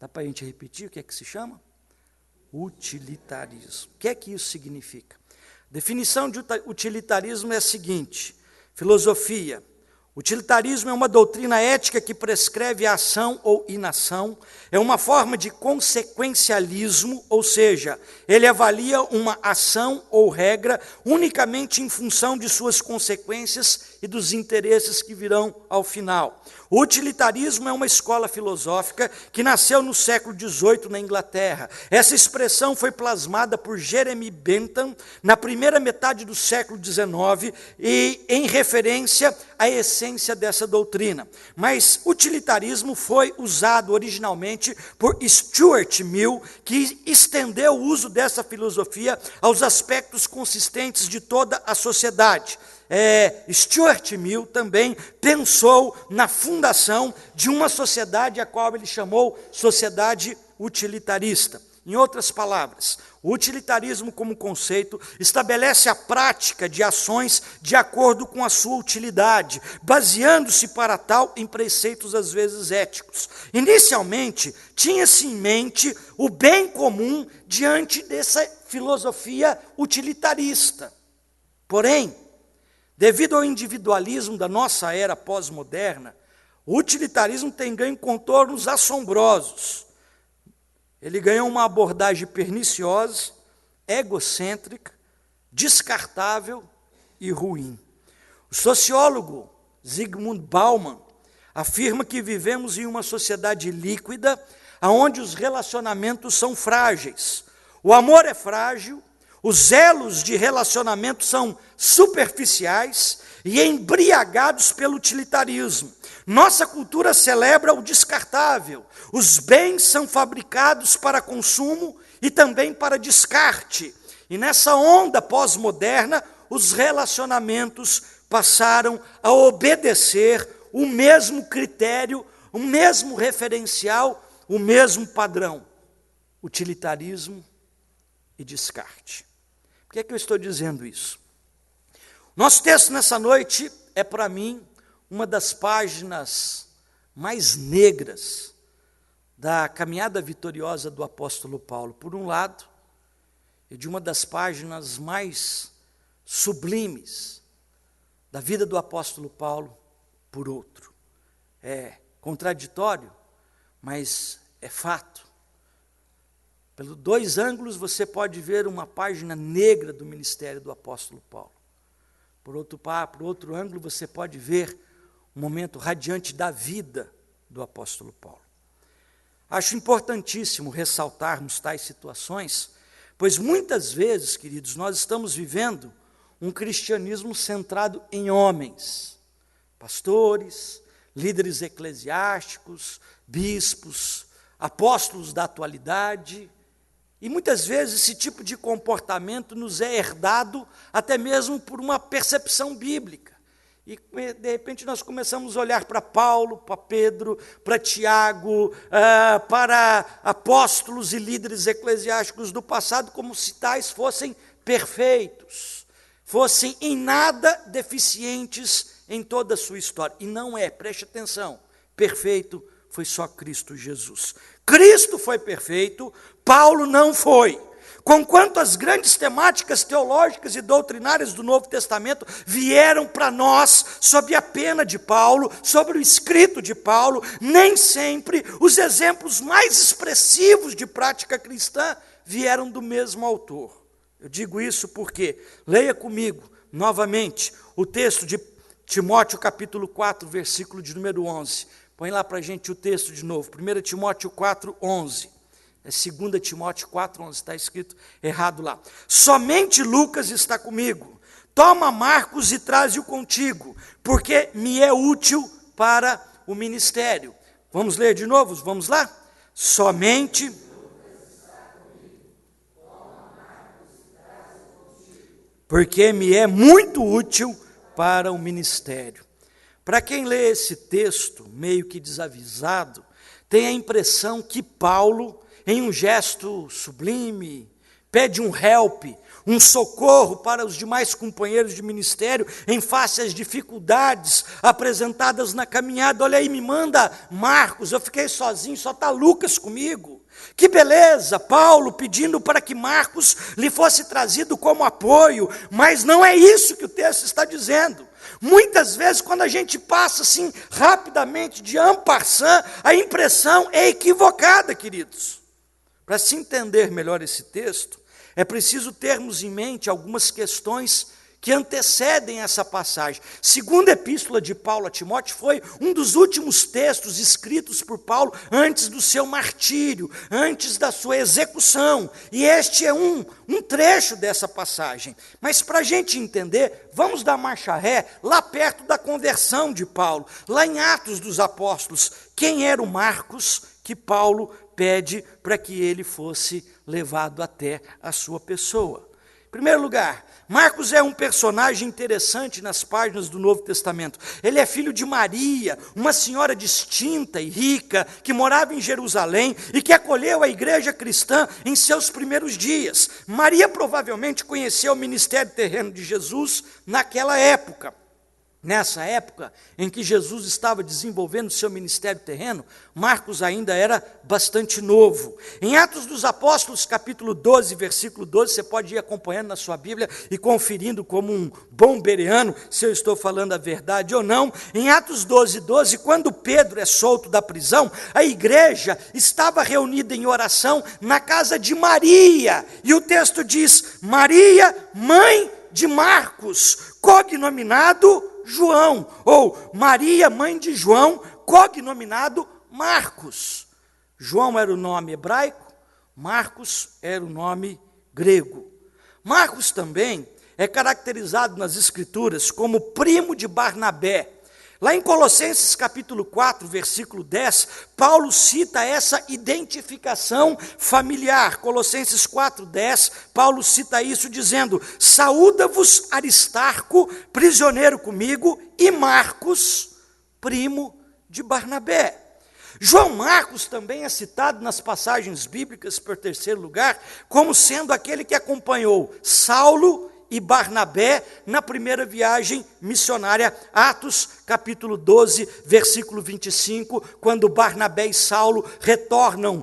Dá para a gente repetir o que é que se chama? Utilitarismo. O que é que isso significa? A definição de utilitarismo é a seguinte: filosofia Utilitarismo é uma doutrina ética que prescreve a ação ou inação, é uma forma de consequencialismo, ou seja, ele avalia uma ação ou regra unicamente em função de suas consequências e dos interesses que virão ao final. O utilitarismo é uma escola filosófica que nasceu no século XVIII na Inglaterra. Essa expressão foi plasmada por Jeremy Bentham na primeira metade do século XIX e em referência à essência dessa doutrina. Mas utilitarismo foi usado originalmente por Stuart Mill, que estendeu o uso dessa filosofia aos aspectos consistentes de toda a sociedade. Stuart Mill também pensou na fundação de uma sociedade a qual ele chamou sociedade utilitarista. Em outras palavras, o utilitarismo como conceito estabelece a prática de ações de acordo com a sua utilidade, baseando-se para tal em preceitos às vezes éticos. Inicialmente, tinha-se em mente o bem comum diante dessa filosofia utilitarista. Porém, devido ao individualismo da nossa era pós-moderna, o utilitarismo tem ganho contornos assombrosos. Ele ganhou uma abordagem perniciosa, egocêntrica, descartável e ruim. O sociólogo Zygmunt Bauman afirma que vivemos em uma sociedade líquida, onde os relacionamentos são frágeis. O amor é frágil, os elos de relacionamento são superficiais e embriagados pelo utilitarismo. Nossa cultura celebra o descartável. Os bens são fabricados para consumo e também para descarte. E nessa onda pós-moderna, os relacionamentos passaram a obedecer o mesmo critério, o mesmo referencial, o mesmo padrão: utilitarismo e descarte. Por que é que eu estou dizendo isso? Nosso texto nessa noite é, para mim, uma das páginas mais negras da caminhada vitoriosa do apóstolo Paulo, por um lado, e de uma das páginas mais sublimes da vida do apóstolo Paulo, por outro. É contraditório, mas é fato. Pelos dois ângulos você pode ver uma página negra do ministério do apóstolo Paulo. Por outro ângulo você pode ver um momento radiante da vida do apóstolo Paulo. Acho importantíssimo ressaltarmos tais situações, pois muitas vezes, queridos, nós estamos vivendo um cristianismo centrado em homens, pastores, líderes eclesiásticos, bispos, apóstolos da atualidade. E muitas vezes esse tipo de comportamento nos é herdado até mesmo por uma percepção bíblica. E de repente nós começamos a olhar para Paulo, para Pedro, para Tiago, para apóstolos e líderes eclesiásticos do passado como se tais fossem perfeitos, fossem em nada deficientes em toda a sua história. E não é, preste atenção, perfeito foi só Cristo Jesus. Cristo foi perfeito, Paulo não foi. Conquanto as grandes temáticas teológicas e doutrinárias do Novo Testamento vieram para nós sob a pena de Paulo, sobre o escrito de Paulo, nem sempre os exemplos mais expressivos de prática cristã vieram do mesmo autor. Eu digo isso porque, leia comigo novamente o texto de Timóteo capítulo 4, versículo de número 11. Põe lá para a gente o texto de novo, 1 Timóteo 4, 11. É 2 Timóteo 4, 11, está escrito errado lá. Somente Lucas está comigo. Toma Marcos e traze-o contigo, porque me é útil para o ministério. Vamos ler de novo? Vamos lá? Somente Lucas está comigo. Toma Marcos e traze-o contigo, porque me é muito útil para o ministério. Para quem lê esse texto, meio que desavisado, tem a impressão que Paulo, em um gesto sublime, pede um help, um socorro para os demais companheiros de ministério em face às dificuldades apresentadas na caminhada. Olha aí, me manda Marcos, eu fiquei sozinho, só está Lucas comigo. Que beleza, Paulo pedindo para que Marcos lhe fosse trazido como apoio, mas não é isso que o texto está dizendo. Muitas vezes, quando a gente passa assim rapidamente de en passant, a impressão é equivocada, queridos. Para se entender melhor esse texto, é preciso termos em mente algumas questões que antecedem essa passagem. Segunda epístola de Paulo a Timóteo foi um dos últimos textos escritos por Paulo antes do seu martírio, antes da sua execução. E este é um trecho dessa passagem. Mas para a gente entender, vamos dar marcha ré lá perto da conversão de Paulo, lá em Atos dos Apóstolos. Quem era o Marcos que Paulo pede para que ele fosse levado até a sua pessoa? Em primeiro lugar, Marcos é um personagem interessante nas páginas do Novo Testamento. Ele é filho de Maria, uma senhora distinta e rica, que morava em Jerusalém e que acolheu a igreja cristã em seus primeiros dias. Maria provavelmente conheceu o ministério terreno de Jesus naquela época. Nessa época em que Jesus estava desenvolvendo seu ministério terreno, Marcos ainda era bastante novo. Em Atos dos Apóstolos, capítulo 12, versículo 12, você pode ir acompanhando na sua Bíblia e conferindo como um bom bereano, se eu estou falando a verdade ou não. Em Atos 12, 12, quando Pedro é solto da prisão, a igreja estava reunida em oração na casa de Maria. E o texto diz, Maria, mãe de Marcos, cognominado João, ou Maria, mãe de João, cognominado Marcos. João era o nome hebraico, Marcos era o nome grego. Marcos também é caracterizado nas Escrituras como primo de Barnabé. Lá em Colossenses capítulo 4, versículo 10, Paulo cita essa identificação familiar. Colossenses 4, 10, Paulo cita isso dizendo, saúda-vos Aristarco, prisioneiro comigo, e Marcos, primo de Barnabé. João Marcos também é citado nas passagens bíblicas, por terceiro lugar, como sendo aquele que acompanhou Saulo e Barnabé na primeira viagem missionária, Atos capítulo 12, versículo 25, quando Barnabé e Saulo retornam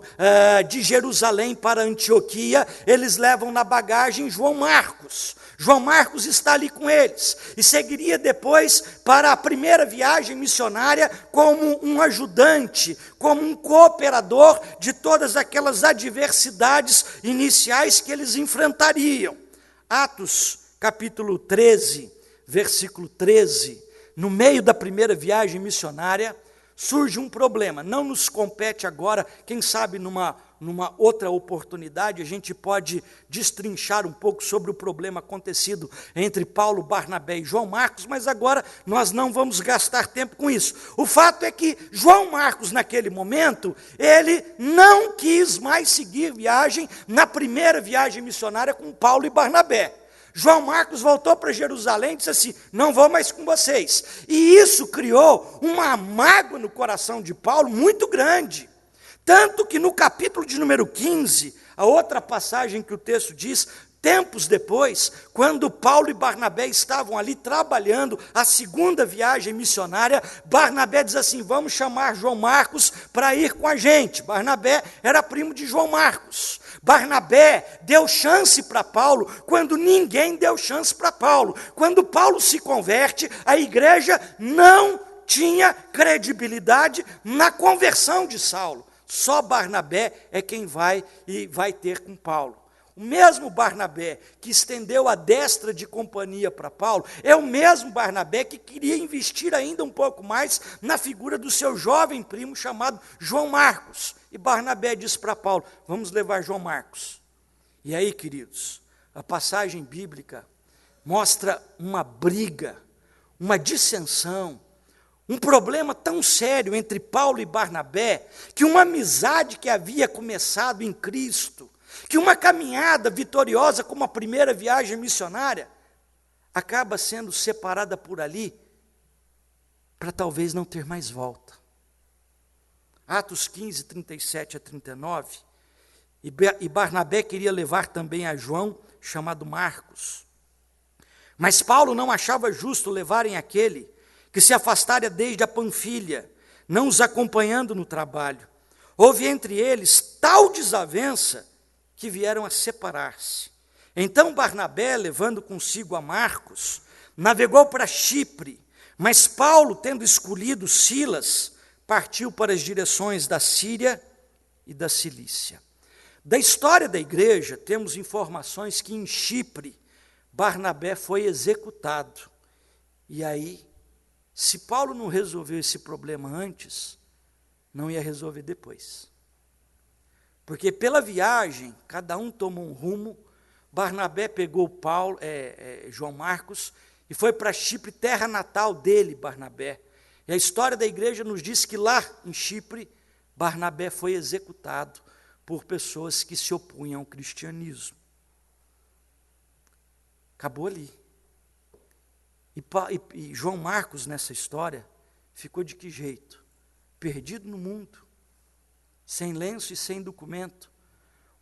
de Jerusalém para Antioquia, eles levam na bagagem João Marcos. João Marcos está ali com eles, e seguiria depois para a primeira viagem missionária como um ajudante, como um cooperador de todas aquelas adversidades iniciais que eles enfrentariam. Atos, capítulo 13, versículo 13, no meio da primeira viagem missionária, surge um problema. Não nos compete agora, quem sabe numa outra oportunidade, a gente pode destrinchar um pouco sobre o problema acontecido entre Paulo, Barnabé e João Marcos, mas agora nós não vamos gastar tempo com isso. O fato é que João Marcos, naquele momento, ele não quis mais seguir viagem na primeira viagem missionária com Paulo e Barnabé. João Marcos voltou para Jerusalém e disse assim, não vou mais com vocês. E isso criou uma mágoa no coração de Paulo muito grande. Tanto que no capítulo de número 15, a outra passagem que o texto diz, tempos depois, quando Paulo e Barnabé estavam ali trabalhando a segunda viagem missionária, Barnabé diz assim, vamos chamar João Marcos para ir com a gente. Barnabé era primo de João Marcos. Barnabé deu chance para Paulo quando ninguém deu chance para Paulo. Quando Paulo se converte, a igreja não tinha credibilidade na conversão de Saulo. Só Barnabé é quem vai ter com Paulo. O mesmo Barnabé que estendeu a destra de companhia para Paulo, é o mesmo Barnabé que queria investir ainda um pouco mais na figura do seu jovem primo chamado João Marcos. E Barnabé disse para Paulo, vamos levar João Marcos. E aí, queridos, a passagem bíblica mostra uma briga, uma dissensão, um problema tão sério entre Paulo e Barnabé, que uma amizade que havia começado em Cristo, que uma caminhada vitoriosa como a primeira viagem missionária, acaba sendo separada por ali, para talvez não ter mais volta. Atos 15, 37 a 39, e Barnabé queria levar também a João, chamado Marcos. Mas Paulo não achava justo levarem aquele que se afastara desde a Panfilha, não os acompanhando no trabalho. Houve entre eles tal desavença que vieram a separar-se. Então Barnabé, levando consigo a Marcos, navegou para Chipre, Mas Paulo, tendo escolhido Silas, partiu para as direções da Síria e da Cilícia. Da história da igreja, temos informações que em Chipre, Barnabé foi executado. E aí, se Paulo não resolveu esse problema antes, não ia resolver depois. Porque pela viagem, cada um tomou um rumo. Barnabé pegou João Marcos e foi para Chipre, terra natal dele, Barnabé. E a história da igreja nos diz que lá em Chipre, Barnabé foi executado por pessoas que se opunham ao cristianismo. Acabou ali. E João Marcos, nessa história, ficou de que jeito? Perdido no mundo, sem lenço e sem documento.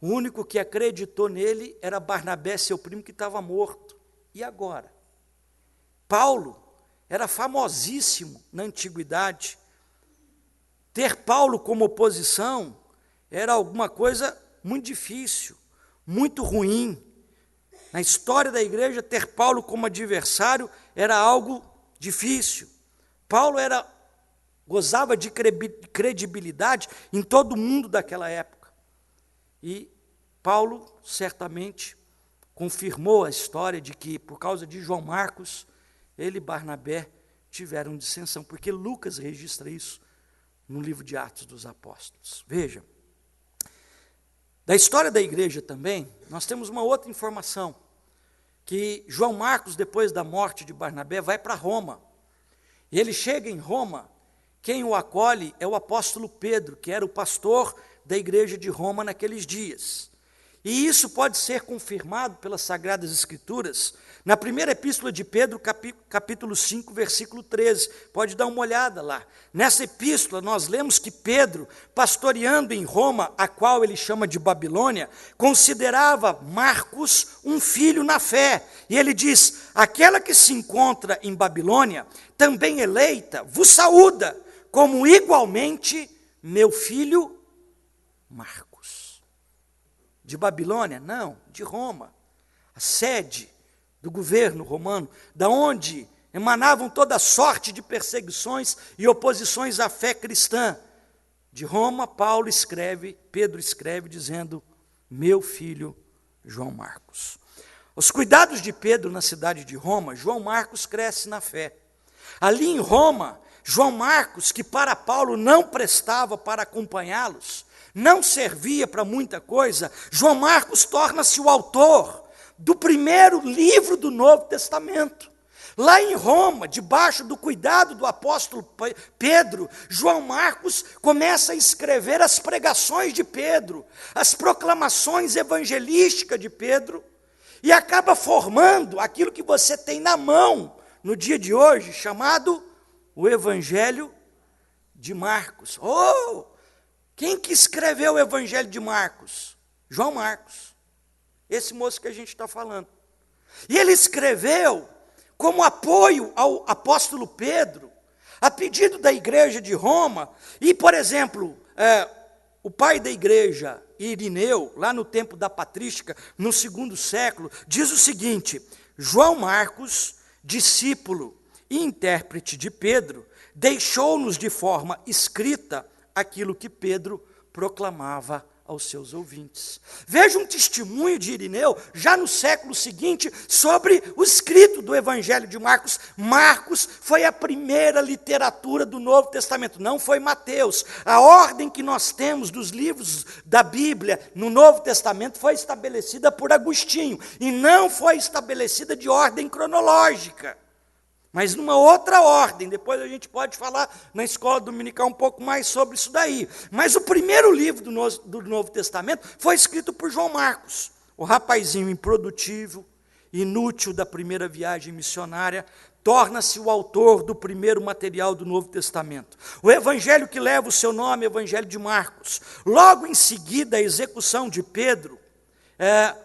O único que acreditou nele era Barnabé, seu primo, que estava morto. E agora? Paulo era famosíssimo na antiguidade. Ter Paulo como oposição era alguma coisa muito difícil, muito ruim. Na história da igreja, ter Paulo como adversário era algo difícil. Paulo gozava de credibilidade em todo mundo daquela época. E Paulo, certamente, confirmou a história de que, por causa de João Marcos, ele e Barnabé tiveram dissensão, porque Lucas registra isso no livro de Atos dos Apóstolos. Veja, da história da igreja também, nós temos uma outra informação, que João Marcos, depois da morte de Barnabé, vai para Roma. E ele chega em Roma, quem o acolhe é o apóstolo Pedro, que era o pastor da igreja de Roma naqueles dias. E isso pode ser confirmado pelas Sagradas Escrituras, na primeira epístola de Pedro, capítulo 5, versículo 13. Pode dar uma olhada lá. Nessa epístola, nós lemos que Pedro, pastoreando em Roma, a qual ele chama de Babilônia, considerava Marcos um filho na fé. E ele diz: aquela que se encontra em Babilônia, também eleita, vos saúda, como igualmente meu filho Marcos. De Babilônia? Não, de Roma. A sede do governo romano, da onde emanavam toda sorte de perseguições e oposições à fé cristã. De Roma, Pedro escreve dizendo: meu filho João Marcos. Os cuidados de Pedro na cidade de Roma, João Marcos cresce na fé. Ali em Roma, João Marcos, que para Paulo não prestava para acompanhá-los, não servia para muita coisa, João Marcos torna-se o autor do primeiro livro do Novo Testamento. Lá em Roma, debaixo do cuidado do apóstolo Pedro, João Marcos começa a escrever as pregações de Pedro, as proclamações evangelísticas de Pedro, e acaba formando aquilo que você tem na mão no dia de hoje, chamado o Evangelho de Marcos. Quem que escreveu o Evangelho de Marcos? João Marcos. Esse moço que a gente está falando. E ele escreveu como apoio ao apóstolo Pedro, a pedido da igreja de Roma. E, por exemplo, o pai da igreja, Irineu, lá no tempo da patrística, no 2º século, diz o seguinte: João Marcos, discípulo e intérprete de Pedro, deixou-nos de forma escrita aquilo que Pedro proclamava aos seus ouvintes. Veja um testemunho de Irineu, já no século seguinte, sobre o escrito do Evangelho de Marcos. Marcos foi a primeira literatura do Novo Testamento, não foi Mateus. A ordem que nós temos dos livros da Bíblia no Novo Testamento foi estabelecida por Agostinho, e não foi estabelecida de ordem cronológica, mas numa outra ordem. Depois a gente pode falar na escola dominical um pouco mais sobre isso daí. Mas o primeiro livro do Novo Testamento foi escrito por João Marcos, o rapazinho improdutivo, inútil da primeira viagem missionária, torna-se o autor do primeiro material do Novo Testamento. O evangelho que leva o seu nome é o Evangelho de Marcos. Logo em seguida, a execução de Pedro,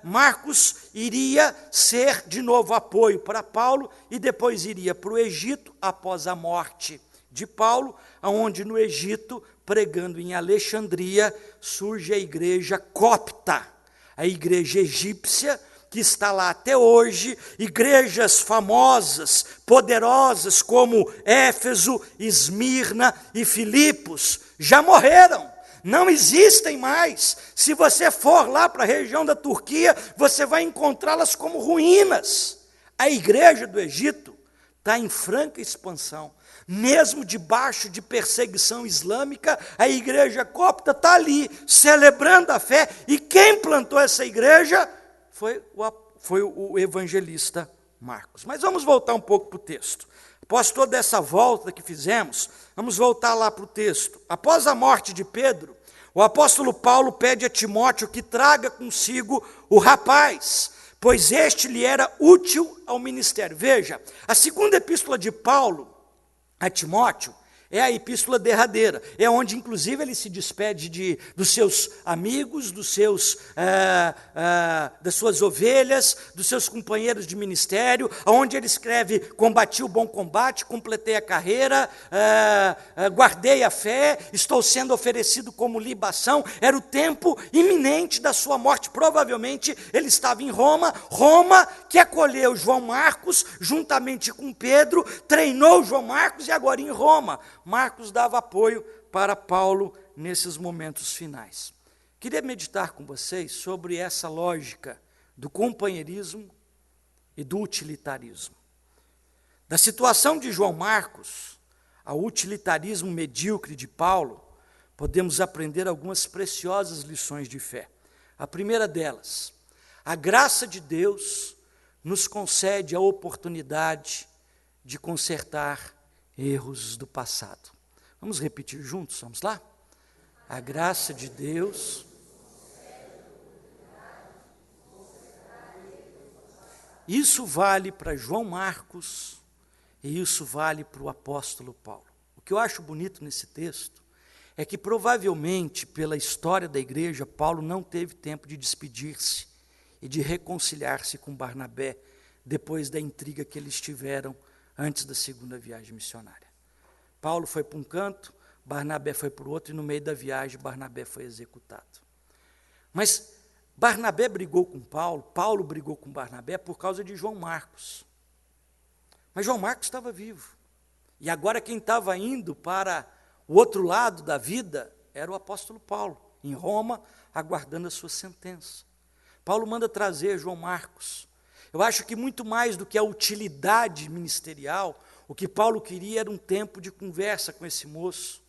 Marcos iria ser de novo apoio para Paulo e depois iria para o Egito após a morte de Paulo, onde no Egito, pregando em Alexandria, surge a igreja copta, a igreja egípcia, que está lá até hoje, igrejas famosas, poderosas como Éfeso, Esmirna e Filipos, já morreram. Não existem mais. Se você for lá para a região da Turquia, você vai encontrá-las como ruínas. A igreja do Egito está em franca expansão. Mesmo debaixo de perseguição islâmica, a igreja copta está ali, celebrando a fé. E quem plantou essa igreja foi o evangelista Marcos. Mas vamos voltar um pouco para o texto. Após toda essa volta que fizemos, vamos voltar lá para o texto. Após a morte de Pedro, o apóstolo Paulo pede a Timóteo que traga consigo o rapaz, pois este lhe era útil ao ministério. Veja, a segunda epístola de Paulo a Timóteo é a epístola derradeira, é onde inclusive ele se despede dos seus amigos, das suas ovelhas, dos seus companheiros de ministério, onde ele escreve: combati o bom combate, completei a carreira, guardei a fé, estou sendo oferecido como libação. Era o tempo iminente da sua morte, provavelmente ele estava em Roma, que acolheu João Marcos, juntamente com Pedro, treinou João Marcos e agora em Roma, Marcos dava apoio para Paulo nesses momentos finais. Queria meditar com vocês sobre essa lógica do companheirismo e do utilitarismo. Da situação de João Marcos ao utilitarismo medíocre de Paulo, podemos aprender algumas preciosas lições de fé. A primeira delas: a graça de Deus nos concede a oportunidade de consertar erros do passado. Vamos repetir juntos, vamos lá? A graça de Deus. Isso vale para João Marcos e isso vale para o apóstolo Paulo. O que eu acho bonito nesse texto é que provavelmente, pela história da igreja, Paulo não teve tempo de despedir-se e de reconciliar-se com Barnabé depois da intriga que eles tiveram antes da segunda viagem missionária. Paulo foi para um canto, Barnabé foi para o outro, e no meio da viagem Barnabé foi executado. Mas Barnabé brigou com Paulo, Paulo brigou com Barnabé por causa de João Marcos. Mas João Marcos estava vivo. E agora quem estava indo para o outro lado da vida era o apóstolo Paulo, em Roma, aguardando a sua sentença. Paulo manda trazer João Marcos. Eu acho que muito mais do que a utilidade ministerial, o que Paulo queria era um tempo de conversa com esse moço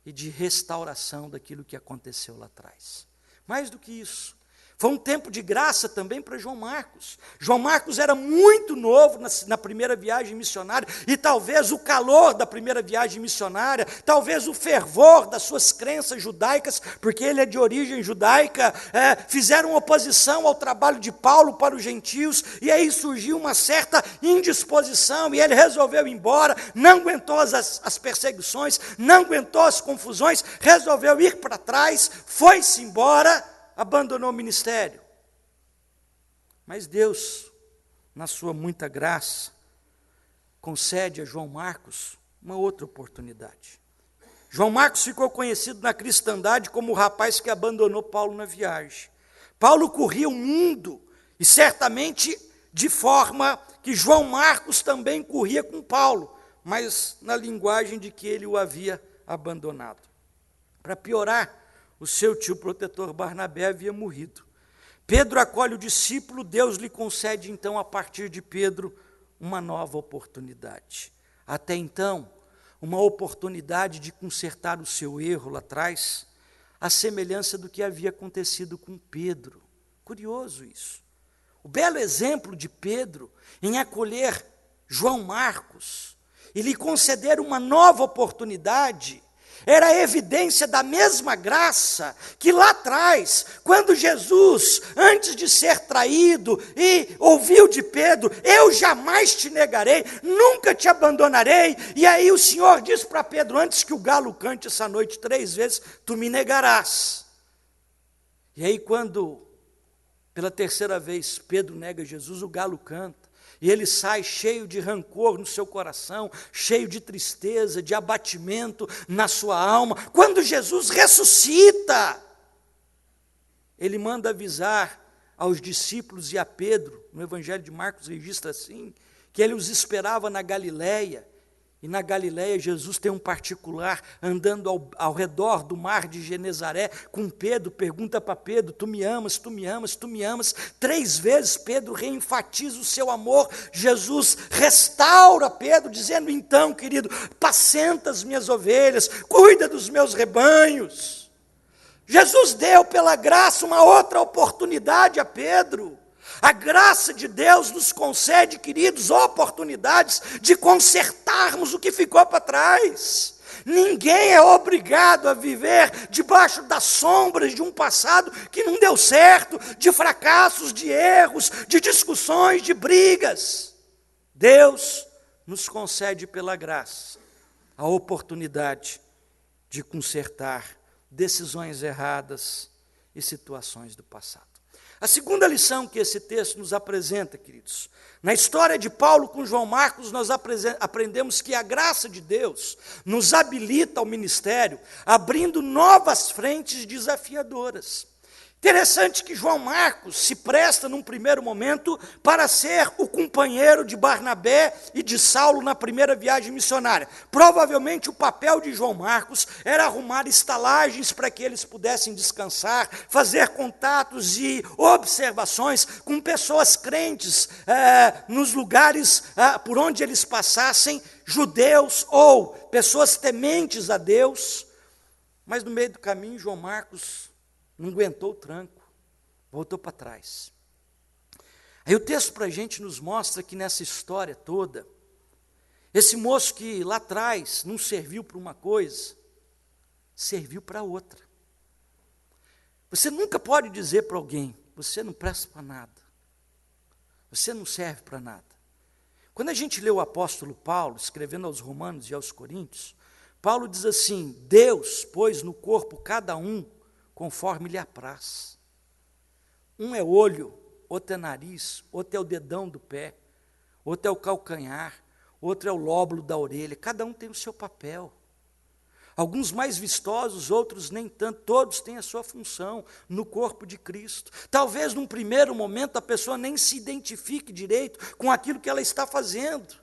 e de restauração daquilo que aconteceu lá atrás. Mais do que isso, foi um tempo de graça também para João Marcos. João Marcos era muito novo na primeira viagem missionária, e talvez o calor da primeira viagem missionária, talvez o fervor das suas crenças judaicas, porque ele é de origem judaica, fizeram oposição ao trabalho de Paulo para os gentios, e aí surgiu uma certa indisposição, e ele resolveu ir embora, não aguentou as perseguições, não aguentou as confusões, resolveu ir para trás, foi-se embora, abandonou o ministério. Mas Deus, na sua muita graça, concede a João Marcos uma outra oportunidade. João Marcos ficou conhecido na cristandade como o rapaz que abandonou Paulo na viagem. Paulo corria o mundo, e certamente de forma que João Marcos também corria com Paulo, mas na linguagem de que ele o havia abandonado. Para piorar, o seu tio protetor Barnabé havia morrido. Pedro acolhe o discípulo, Deus lhe concede então, a partir de Pedro, uma nova oportunidade. Até então, uma oportunidade de consertar o seu erro lá atrás, à semelhança do que havia acontecido com Pedro. Curioso isso. O belo exemplo de Pedro em acolher João Marcos e lhe conceder uma nova oportunidade, era a evidência da mesma graça que lá atrás, quando Jesus, antes de ser traído, e ouviu de Pedro: eu jamais te negarei, nunca te abandonarei. E aí o Senhor diz para Pedro: antes que o galo cante essa noite 3 vezes, tu me negarás. E aí quando, pela 3ª vez, Pedro nega Jesus, o galo canta. E ele sai cheio de rancor no seu coração, cheio de tristeza, de abatimento na sua alma. Quando Jesus ressuscita, ele manda avisar aos discípulos e a Pedro, no Evangelho de Marcos registra assim, que ele os esperava na Galileia, e na Galileia Jesus tem um particular andando ao redor do mar de Genezaré com Pedro, pergunta para Pedro, tu me amas, tu me amas, tu me amas? 3 vezes Pedro reenfatiza o seu amor, Jesus restaura Pedro, dizendo, então querido, apacenta as minhas ovelhas, cuida dos meus rebanhos. Jesus deu pela graça uma outra oportunidade a Pedro. A graça de Deus nos concede, queridos, oportunidades de consertarmos o que ficou para trás. Ninguém é obrigado a viver debaixo das sombras de um passado que não deu certo, de fracassos, de erros, de discussões, de brigas. Deus nos concede pela graça a oportunidade de consertar decisões erradas e situações do passado. A segunda lição que esse texto nos apresenta, queridos, na história de Paulo com João Marcos, nós aprendemos que a graça de Deus nos habilita ao ministério, abrindo novas frentes desafiadoras. Interessante que João Marcos se presta, num primeiro momento, para ser o companheiro de Barnabé e de Saulo na primeira viagem missionária. Provavelmente o papel de João Marcos era arrumar estalagens para que eles pudessem descansar, fazer contatos e observações com pessoas crentes nos lugares por onde eles passassem, judeus ou pessoas tementes a Deus. Mas no meio do caminho, João Marcos não aguentou o tranco, voltou para trás. Aí o texto para a gente nos mostra que nessa história toda, esse moço que lá atrás não serviu para uma coisa, serviu para outra. Você nunca pode dizer para alguém, você não presta para nada, você não serve para nada. Quando a gente lê o apóstolo Paulo, escrevendo aos Romanos e aos Coríntios, Paulo diz assim, Deus pôs no corpo cada um conforme lhe apraz. Um é olho, outro é nariz, outro é o dedão do pé, outro é o calcanhar, outro é o lóbulo da orelha. Cada um tem o seu papel. Alguns mais vistosos, outros nem tanto. Todos têm a sua função no corpo de Cristo. Talvez num primeiro momento a pessoa nem se identifique direito com aquilo que ela está fazendo.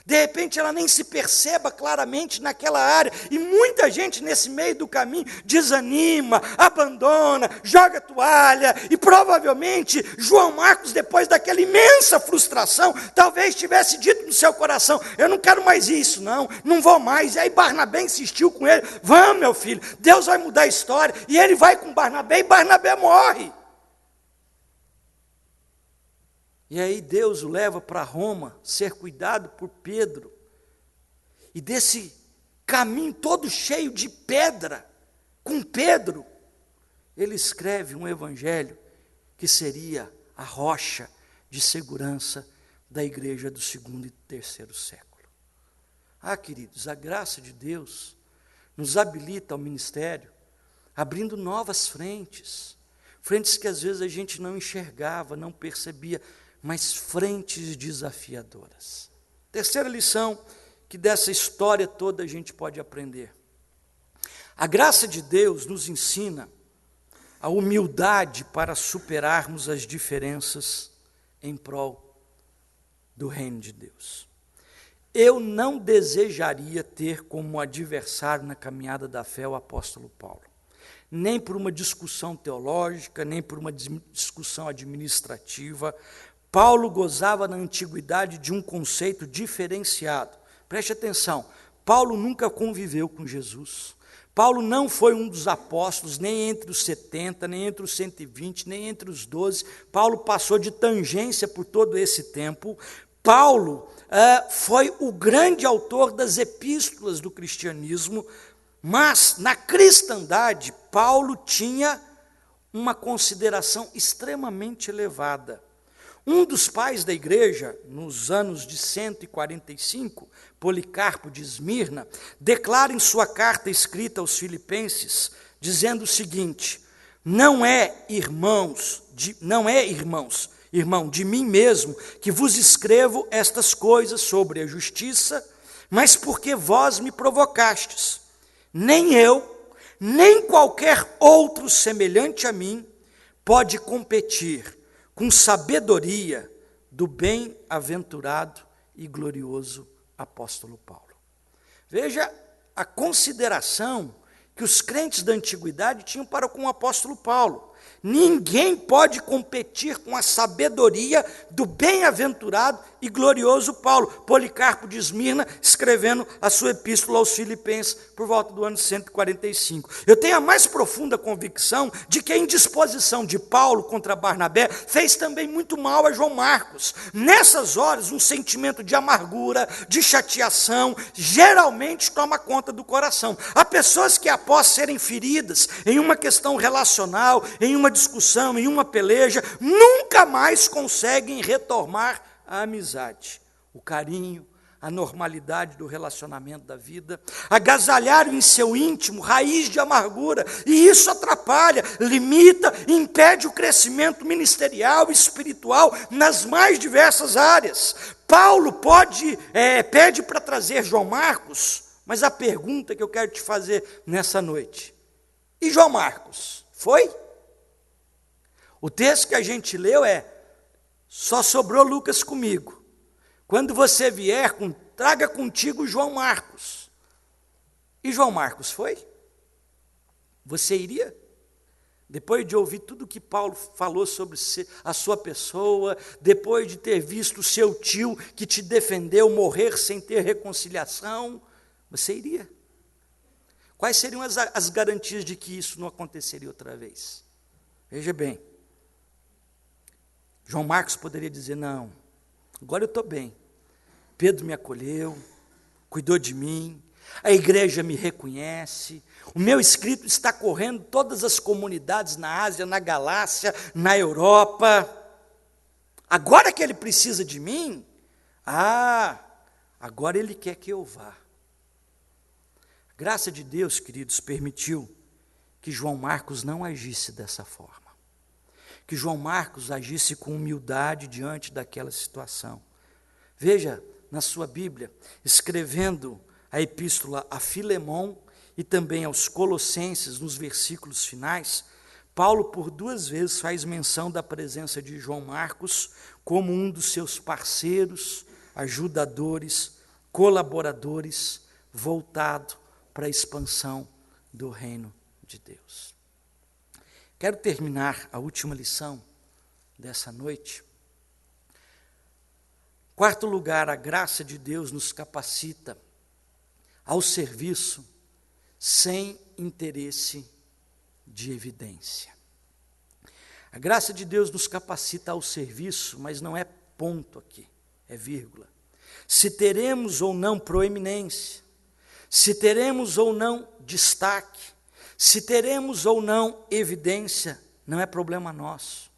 De repente ela nem se perceba claramente naquela área, e muita gente nesse meio do caminho desanima, abandona, joga toalha, e provavelmente João Marcos, depois daquela imensa frustração, talvez tivesse dito no seu coração, eu não quero mais isso, não vou mais. E aí Barnabé insistiu com ele, vamos meu filho, Deus vai mudar a história, e ele vai com Barnabé, e Barnabé morre. E aí Deus o leva para Roma, ser cuidado por Pedro. E desse caminho todo cheio de pedra, com Pedro, ele escreve um evangelho que seria a rocha de segurança da igreja do 2º e 3º século. Queridos, a graça de Deus nos habilita ao ministério, abrindo novas frentes, frentes que às vezes a gente não enxergava, não percebia, mas frentes desafiadoras. Terceira lição que dessa história toda a gente pode aprender. A graça de Deus nos ensina a humildade para superarmos as diferenças em prol do reino de Deus. Eu não desejaria ter como adversário na caminhada da fé o apóstolo Paulo. Nem por uma discussão teológica, nem por uma discussão administrativa. Paulo gozava na antiguidade de um conceito diferenciado. Preste atenção, Paulo nunca conviveu com Jesus. Paulo não foi um dos apóstolos, nem entre os 70, nem entre os 120, nem entre os 12. Paulo passou de tangência por todo esse tempo. Paulo foi o grande autor das epístolas do cristianismo, mas na cristandade, Paulo tinha uma consideração extremamente elevada. Um dos pais da igreja, nos anos de 145, Policarpo de Esmirna, declara em sua carta escrita aos Filipenses, dizendo o seguinte: não é, irmão, de mim mesmo, que vos escrevo estas coisas sobre a justiça, mas porque vós me provocastes. Nem eu, nem qualquer outro semelhante a mim, pode competir com sabedoria do bem-aventurado e glorioso apóstolo Paulo. Veja a consideração que os crentes da antiguidade tinham para com o apóstolo Paulo. Ninguém pode competir com a sabedoria do bem-aventurado e glorioso Paulo. Policarpo de Esmirna, escrevendo a sua epístola aos Filipenses, por volta do ano 145. Eu tenho a mais profunda convicção de que a indisposição de Paulo contra Barnabé fez também muito mal a João Marcos. Nessas horas, um sentimento de amargura, de chateação, geralmente toma conta do coração. Há pessoas que, após serem feridas em uma questão relacional, em uma discussão, em uma peleja, nunca mais conseguem retomar a amizade, o carinho, a normalidade do relacionamento da vida, agasalharam em seu íntimo raiz de amargura, e isso atrapalha, limita, impede o crescimento ministerial, espiritual, nas mais diversas áreas. Paulo pede para trazer João Marcos, mas a pergunta que eu quero te fazer nessa noite, e João Marcos, foi? O texto que a gente leu é: só sobrou Lucas comigo. Quando você vier, traga contigo João Marcos. E João Marcos foi? Você iria? Depois de ouvir tudo que Paulo falou sobre a sua pessoa, depois de ter visto o seu tio que te defendeu morrer sem ter reconciliação, você iria? Quais seriam as garantias de que isso não aconteceria outra vez? Veja bem, João Marcos poderia dizer: não, agora eu estou bem, Pedro me acolheu, cuidou de mim, a igreja me reconhece, o meu escrito está correndo todas as comunidades na Ásia, na Galácia, na Europa, agora que ele precisa de mim, agora ele quer que eu vá. A graça de Deus, queridos, permitiu que João Marcos não agisse dessa forma, que João Marcos agisse com humildade diante daquela situação. Veja, na sua Bíblia, escrevendo a epístola a Filemão e também aos Colossenses, nos versículos finais, Paulo por 2 vezes faz menção da presença de João Marcos como um dos seus parceiros, ajudadores, colaboradores, voltado para a expansão do reino de Deus. Quero terminar a última lição dessa noite. 4º lugar, a graça de Deus nos capacita ao serviço sem interesse de evidência. A graça de Deus nos capacita ao serviço, mas não é ponto aqui, é vírgula. Se teremos ou não proeminência, se teremos ou não destaque, se teremos ou não evidência, não é problema nosso,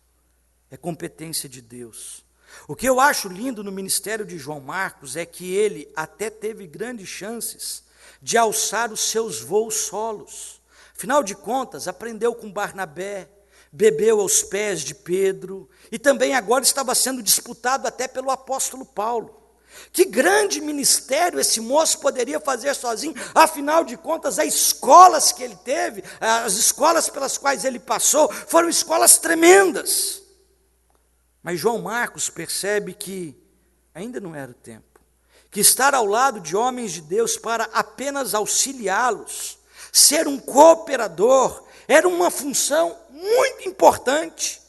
é competência de Deus. O que eu acho lindo no ministério de João Marcos é que ele até teve grandes chances de alçar os seus voos solos. Afinal de contas, aprendeu com Barnabé, bebeu aos pés de Pedro, e também agora estava sendo disputado até pelo apóstolo Paulo. Que grande ministério esse moço poderia fazer sozinho, afinal de contas, as escolas que ele teve, as escolas pelas quais ele passou, foram escolas tremendas. Mas João Marcos percebe que ainda não era o tempo, que estar ao lado de homens de Deus para apenas auxiliá-los, ser um cooperador, era uma função muito importante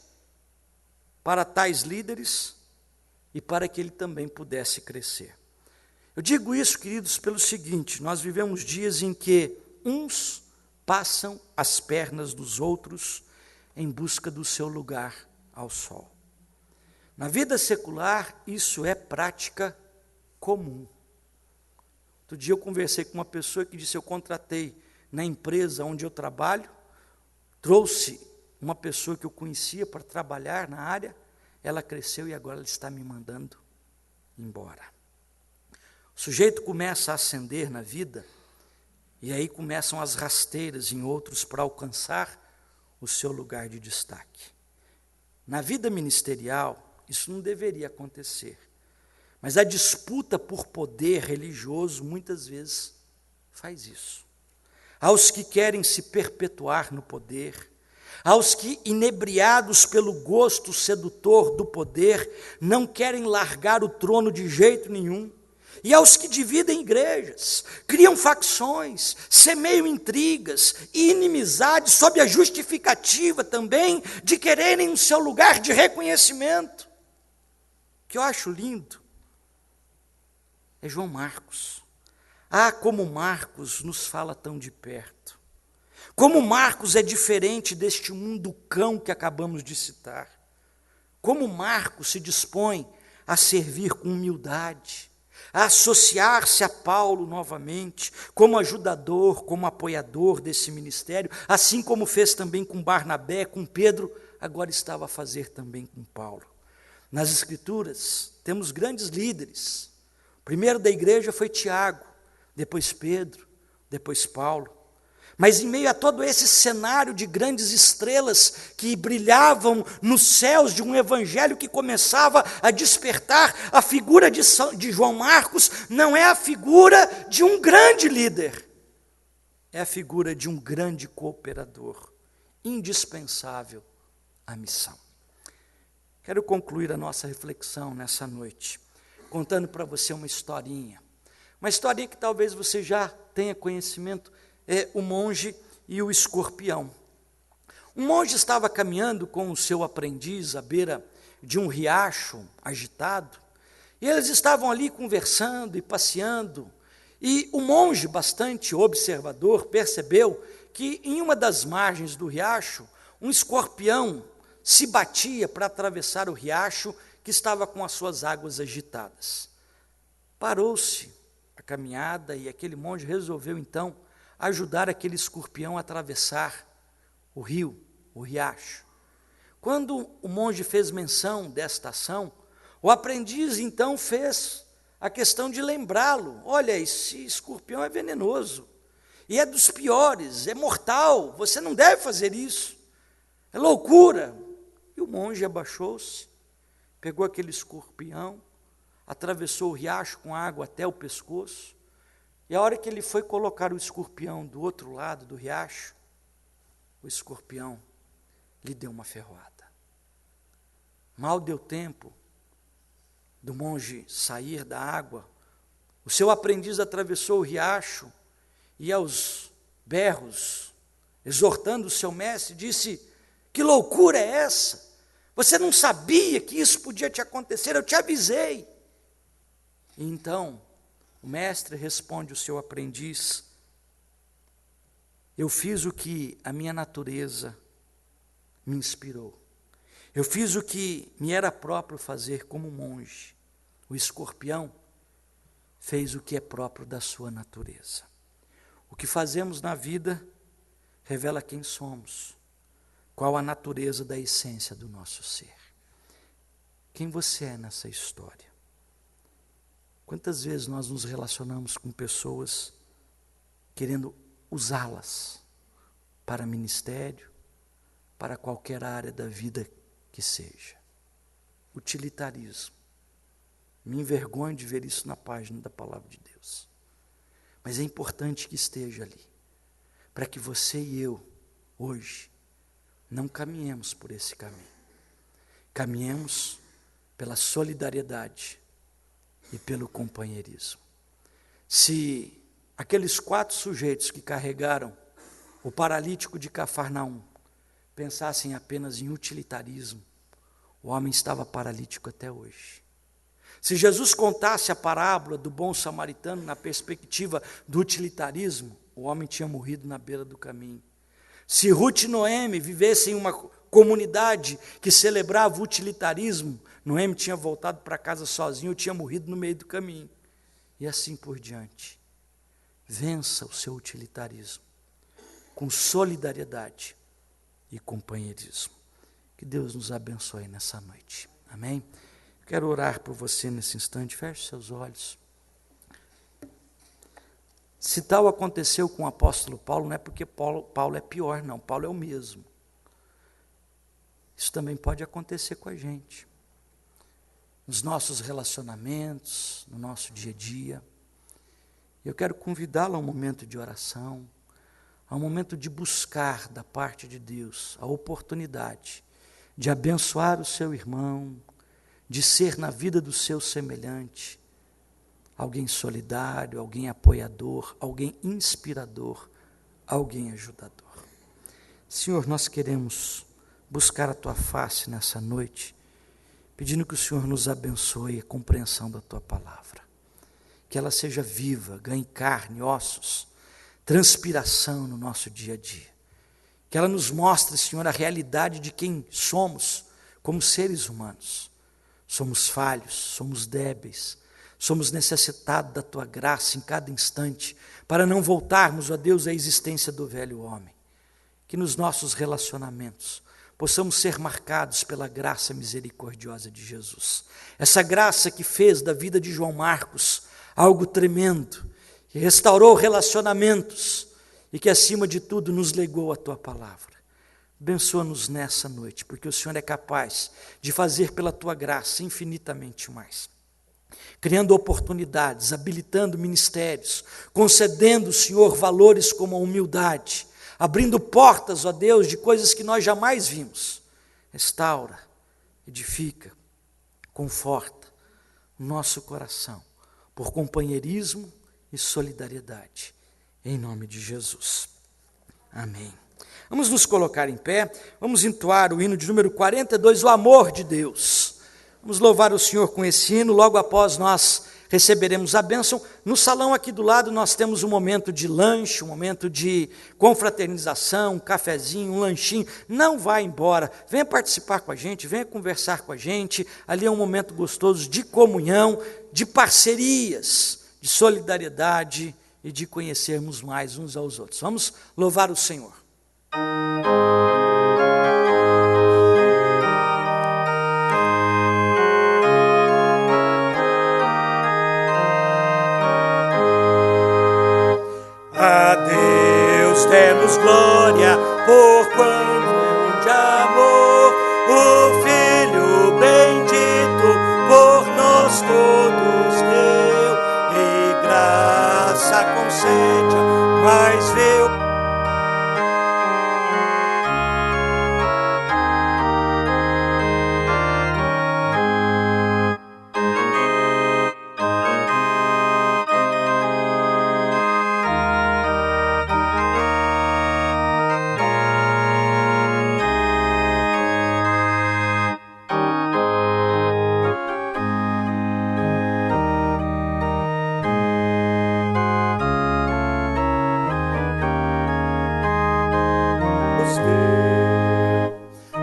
para tais líderes e para que ele também pudesse crescer. Eu digo isso, queridos, pelo seguinte: nós vivemos dias em que uns passam as pernas dos outros em busca do seu lugar ao sol. Na vida secular, isso é prática comum. Outro dia eu conversei com uma pessoa que disse: eu contratei na empresa onde eu trabalho, trouxe uma pessoa que eu conhecia para trabalhar na área, ela cresceu e agora ela está me mandando embora. O sujeito começa a ascender na vida, e aí começam as rasteiras em outros para alcançar o seu lugar de destaque. Na vida ministerial, isso não deveria acontecer, mas a disputa por poder religioso muitas vezes faz isso. Aos que querem se perpetuar no poder, aos que, inebriados pelo gosto sedutor do poder, não querem largar o trono de jeito nenhum, e aos que dividem igrejas, criam facções, semeiam intrigas e inimizades sob a justificativa também de quererem o seu lugar de reconhecimento. O que eu acho lindo é João Marcos. Ah, como Marcos nos fala tão de perto. Como Marcos é diferente deste mundo cão que acabamos de citar. Como Marcos se dispõe a servir com humildade, a associar-se a Paulo novamente, como ajudador, como apoiador desse ministério, assim como fez também com Barnabé, com Pedro, agora estava a fazer também com Paulo. Nas Escrituras, temos grandes líderes. O primeiro da igreja foi Tiago, depois Pedro, depois Paulo. Mas em meio a todo esse cenário de grandes estrelas que brilhavam nos céus de um evangelho que começava a despertar, a figura de João Marcos não é a figura de um grande líder, é a figura de um grande cooperador, indispensável à missão. Quero concluir a nossa reflexão nessa noite, contando para você uma historinha que talvez você já tenha conhecimento, é o monge e o escorpião. Um monge estava caminhando com o seu aprendiz à beira de um riacho agitado, e eles estavam ali conversando e passeando, e o monge, bastante observador, percebeu que em uma das margens do riacho, um escorpião se batia para atravessar o riacho que estava com as suas águas agitadas. Parou-se a caminhada e aquele monge resolveu então ajudar aquele escorpião a atravessar o rio, o riacho. Quando o monge fez menção desta ação, o aprendiz então fez a questão de lembrá-lo: olha, esse escorpião é venenoso, e é dos piores, é mortal, você não deve fazer isso, é loucura. E o monge abaixou-se, pegou aquele escorpião, atravessou o riacho com água até o pescoço, e a hora que ele foi colocar o escorpião do outro lado do riacho, o escorpião lhe deu uma ferroada. Mal deu tempo do monge sair da água, o seu aprendiz atravessou o riacho e aos berros, exortando o seu mestre, disse: que loucura é essa? Você não sabia que isso podia te acontecer? Eu te avisei. E então o mestre responde ao seu aprendiz: eu fiz o que a minha natureza me inspirou. Eu fiz o que me era próprio fazer como monge. O escorpião fez o que é próprio da sua natureza. O que fazemos na vida revela quem somos, qual a natureza da essência do nosso ser. Quem você é nessa história? Quantas vezes nós nos relacionamos com pessoas querendo usá-las para ministério, para qualquer área da vida que seja? Utilitarismo. Me envergonho de ver isso na página da Palavra de Deus. Mas é importante que esteja ali, para que você e eu, hoje, não caminhemos por esse caminho. Caminhemos pela solidariedade e pelo companheirismo. Se aqueles 4 sujeitos que carregaram o paralítico de Cafarnaum pensassem apenas em utilitarismo, o homem estava paralítico até hoje. Se Jesus contasse a parábola do bom samaritano na perspectiva do utilitarismo, o homem tinha morrido na beira do caminho. Se Ruth e Noemi vivessem em uma comunidade que celebrava o utilitarismo, Noemi tinha voltado para casa sozinho, ou tinha morrido no meio do caminho. E assim por diante. Vença o seu utilitarismo com solidariedade e companheirismo. Que Deus nos abençoe nessa noite. Amém? Quero orar por você nesse instante. Feche seus olhos. Se tal aconteceu com o apóstolo Paulo, não é porque Paulo é pior, não. Paulo é o mesmo. Isso também pode acontecer com a gente. Nos nossos relacionamentos, no nosso dia a dia. Eu quero convidá-lo a um momento de oração, há um momento de buscar da parte de Deus a oportunidade de abençoar o seu irmão, de ser na vida do seu semelhante alguém solidário, alguém apoiador, alguém inspirador, alguém ajudador. Senhor, nós queremos buscar a Tua face nessa noite, pedindo que o Senhor nos abençoe a compreensão da Tua palavra, que ela seja viva, ganhe carne, ossos, transpiração no nosso dia a dia, que ela nos mostre, Senhor, a realidade de quem somos como seres humanos. Somos falhos, somos débeis, somos necessitados da Tua graça em cada instante, para não voltarmos, ó Deus, à existência do velho homem. Que nos nossos relacionamentos possamos ser marcados pela graça misericordiosa de Jesus. Essa graça que fez da vida de João Marcos algo tremendo, que restaurou relacionamentos e que, acima de tudo, nos legou a Tua palavra. Abençoa-nos nessa noite, porque o Senhor é capaz de fazer pela Tua graça infinitamente mais. Criando oportunidades, habilitando ministérios, concedendo, Senhor, valores como a humildade, abrindo portas, ó Deus, de coisas que nós jamais vimos. Restaura, edifica, conforta o nosso coração, por companheirismo e solidariedade, em nome de Jesus. Amém. Vamos nos colocar em pé, vamos entoar o hino de número 42, o amor de Deus. Vamos louvar o Senhor com esse hino, logo após nós receberemos a bênção. No salão aqui do lado nós temos um momento de lanche, um momento de confraternização, um cafezinho, um lanchinho. Não vá embora, venha participar com a gente, venha conversar com a gente. Ali é um momento gostoso de comunhão, de parcerias, de solidariedade e de conhecermos mais uns aos outros. Vamos louvar o Senhor. A Deus demos glória, por quanto de amor o Filho bendito por nós todos deu, e graça concede a mais vil.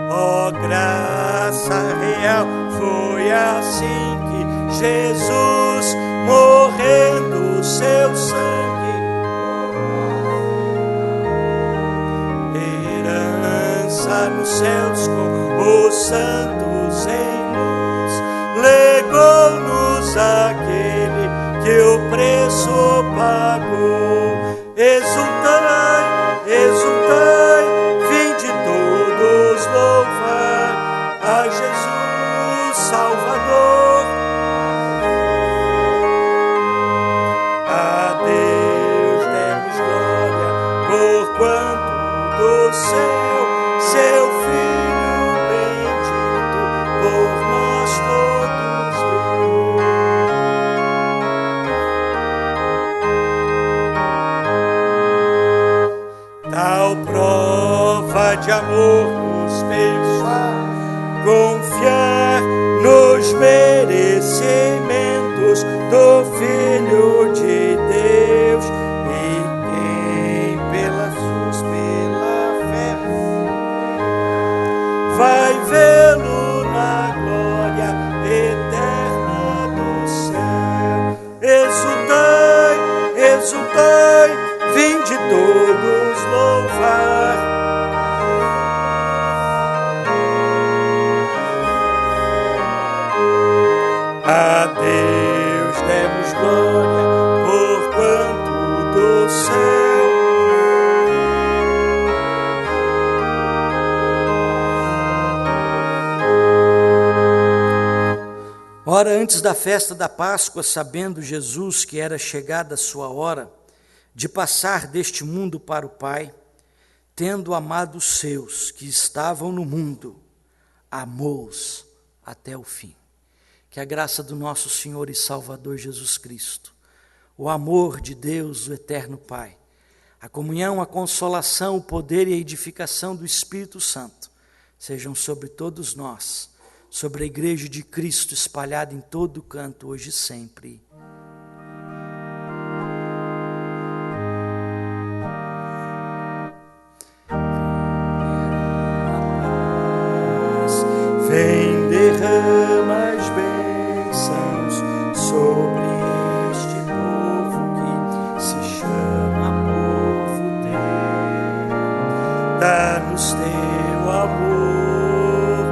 Ó graça real, foi assim que Jesus, morrendo, seu sangue, herança nos céus com os santos em luz, legou-nos aquele que o preço pagou. Exultai, exultai, vinde todos louvar a Jesus Salvador. A Deus demos glória, por quanto do céu seu Filho bendito por nós todos deu. Tal prova de amor nos fez confiar nos merecimentos do Filho de Deus, e quem pela fé vai vê-lo na glória eterna do céu. Exultai, exultai, vinde todos louvar. A Deus demos glória, por quanto do céu. Ora, antes da festa da Páscoa, sabendo Jesus que era chegada a sua hora, de passar deste mundo para o Pai, tendo amado os seus que estavam no mundo, amou-os até o fim. Que a graça do nosso Senhor e Salvador Jesus Cristo, o amor de Deus, o eterno Pai, a comunhão, a consolação, o poder e a edificação do Espírito Santo sejam sobre todos nós, sobre a igreja de Cristo espalhada em todo canto, hoje e sempre. Vem, derrama as bênçãos sobre este povo que se chama povo teu. Dá-nos teu amor,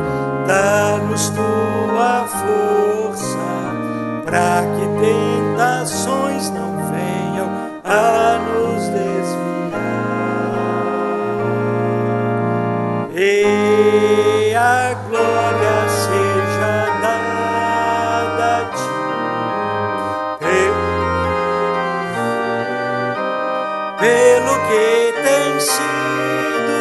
dá-nos tua força, para que tentações não venham a nos desviar. E a glória seja dada a ti, pelo que tem sido,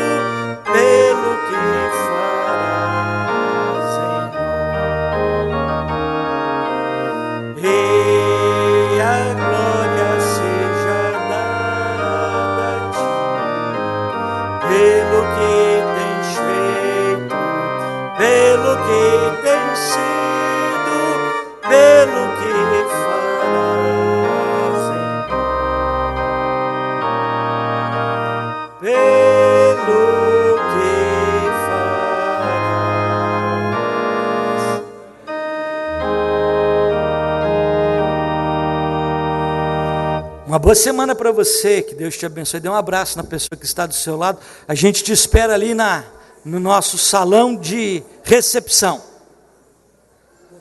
pelo que farás em nós. E a glória seja dada a ti, pelo que tens feito, pelo que tem sido, pelo que farás em nós. Pelo que farás. Uma boa semana para você, que Deus te abençoe. Dê um abraço na pessoa que está do seu lado. A gente te espera ali no nosso salão de recepção.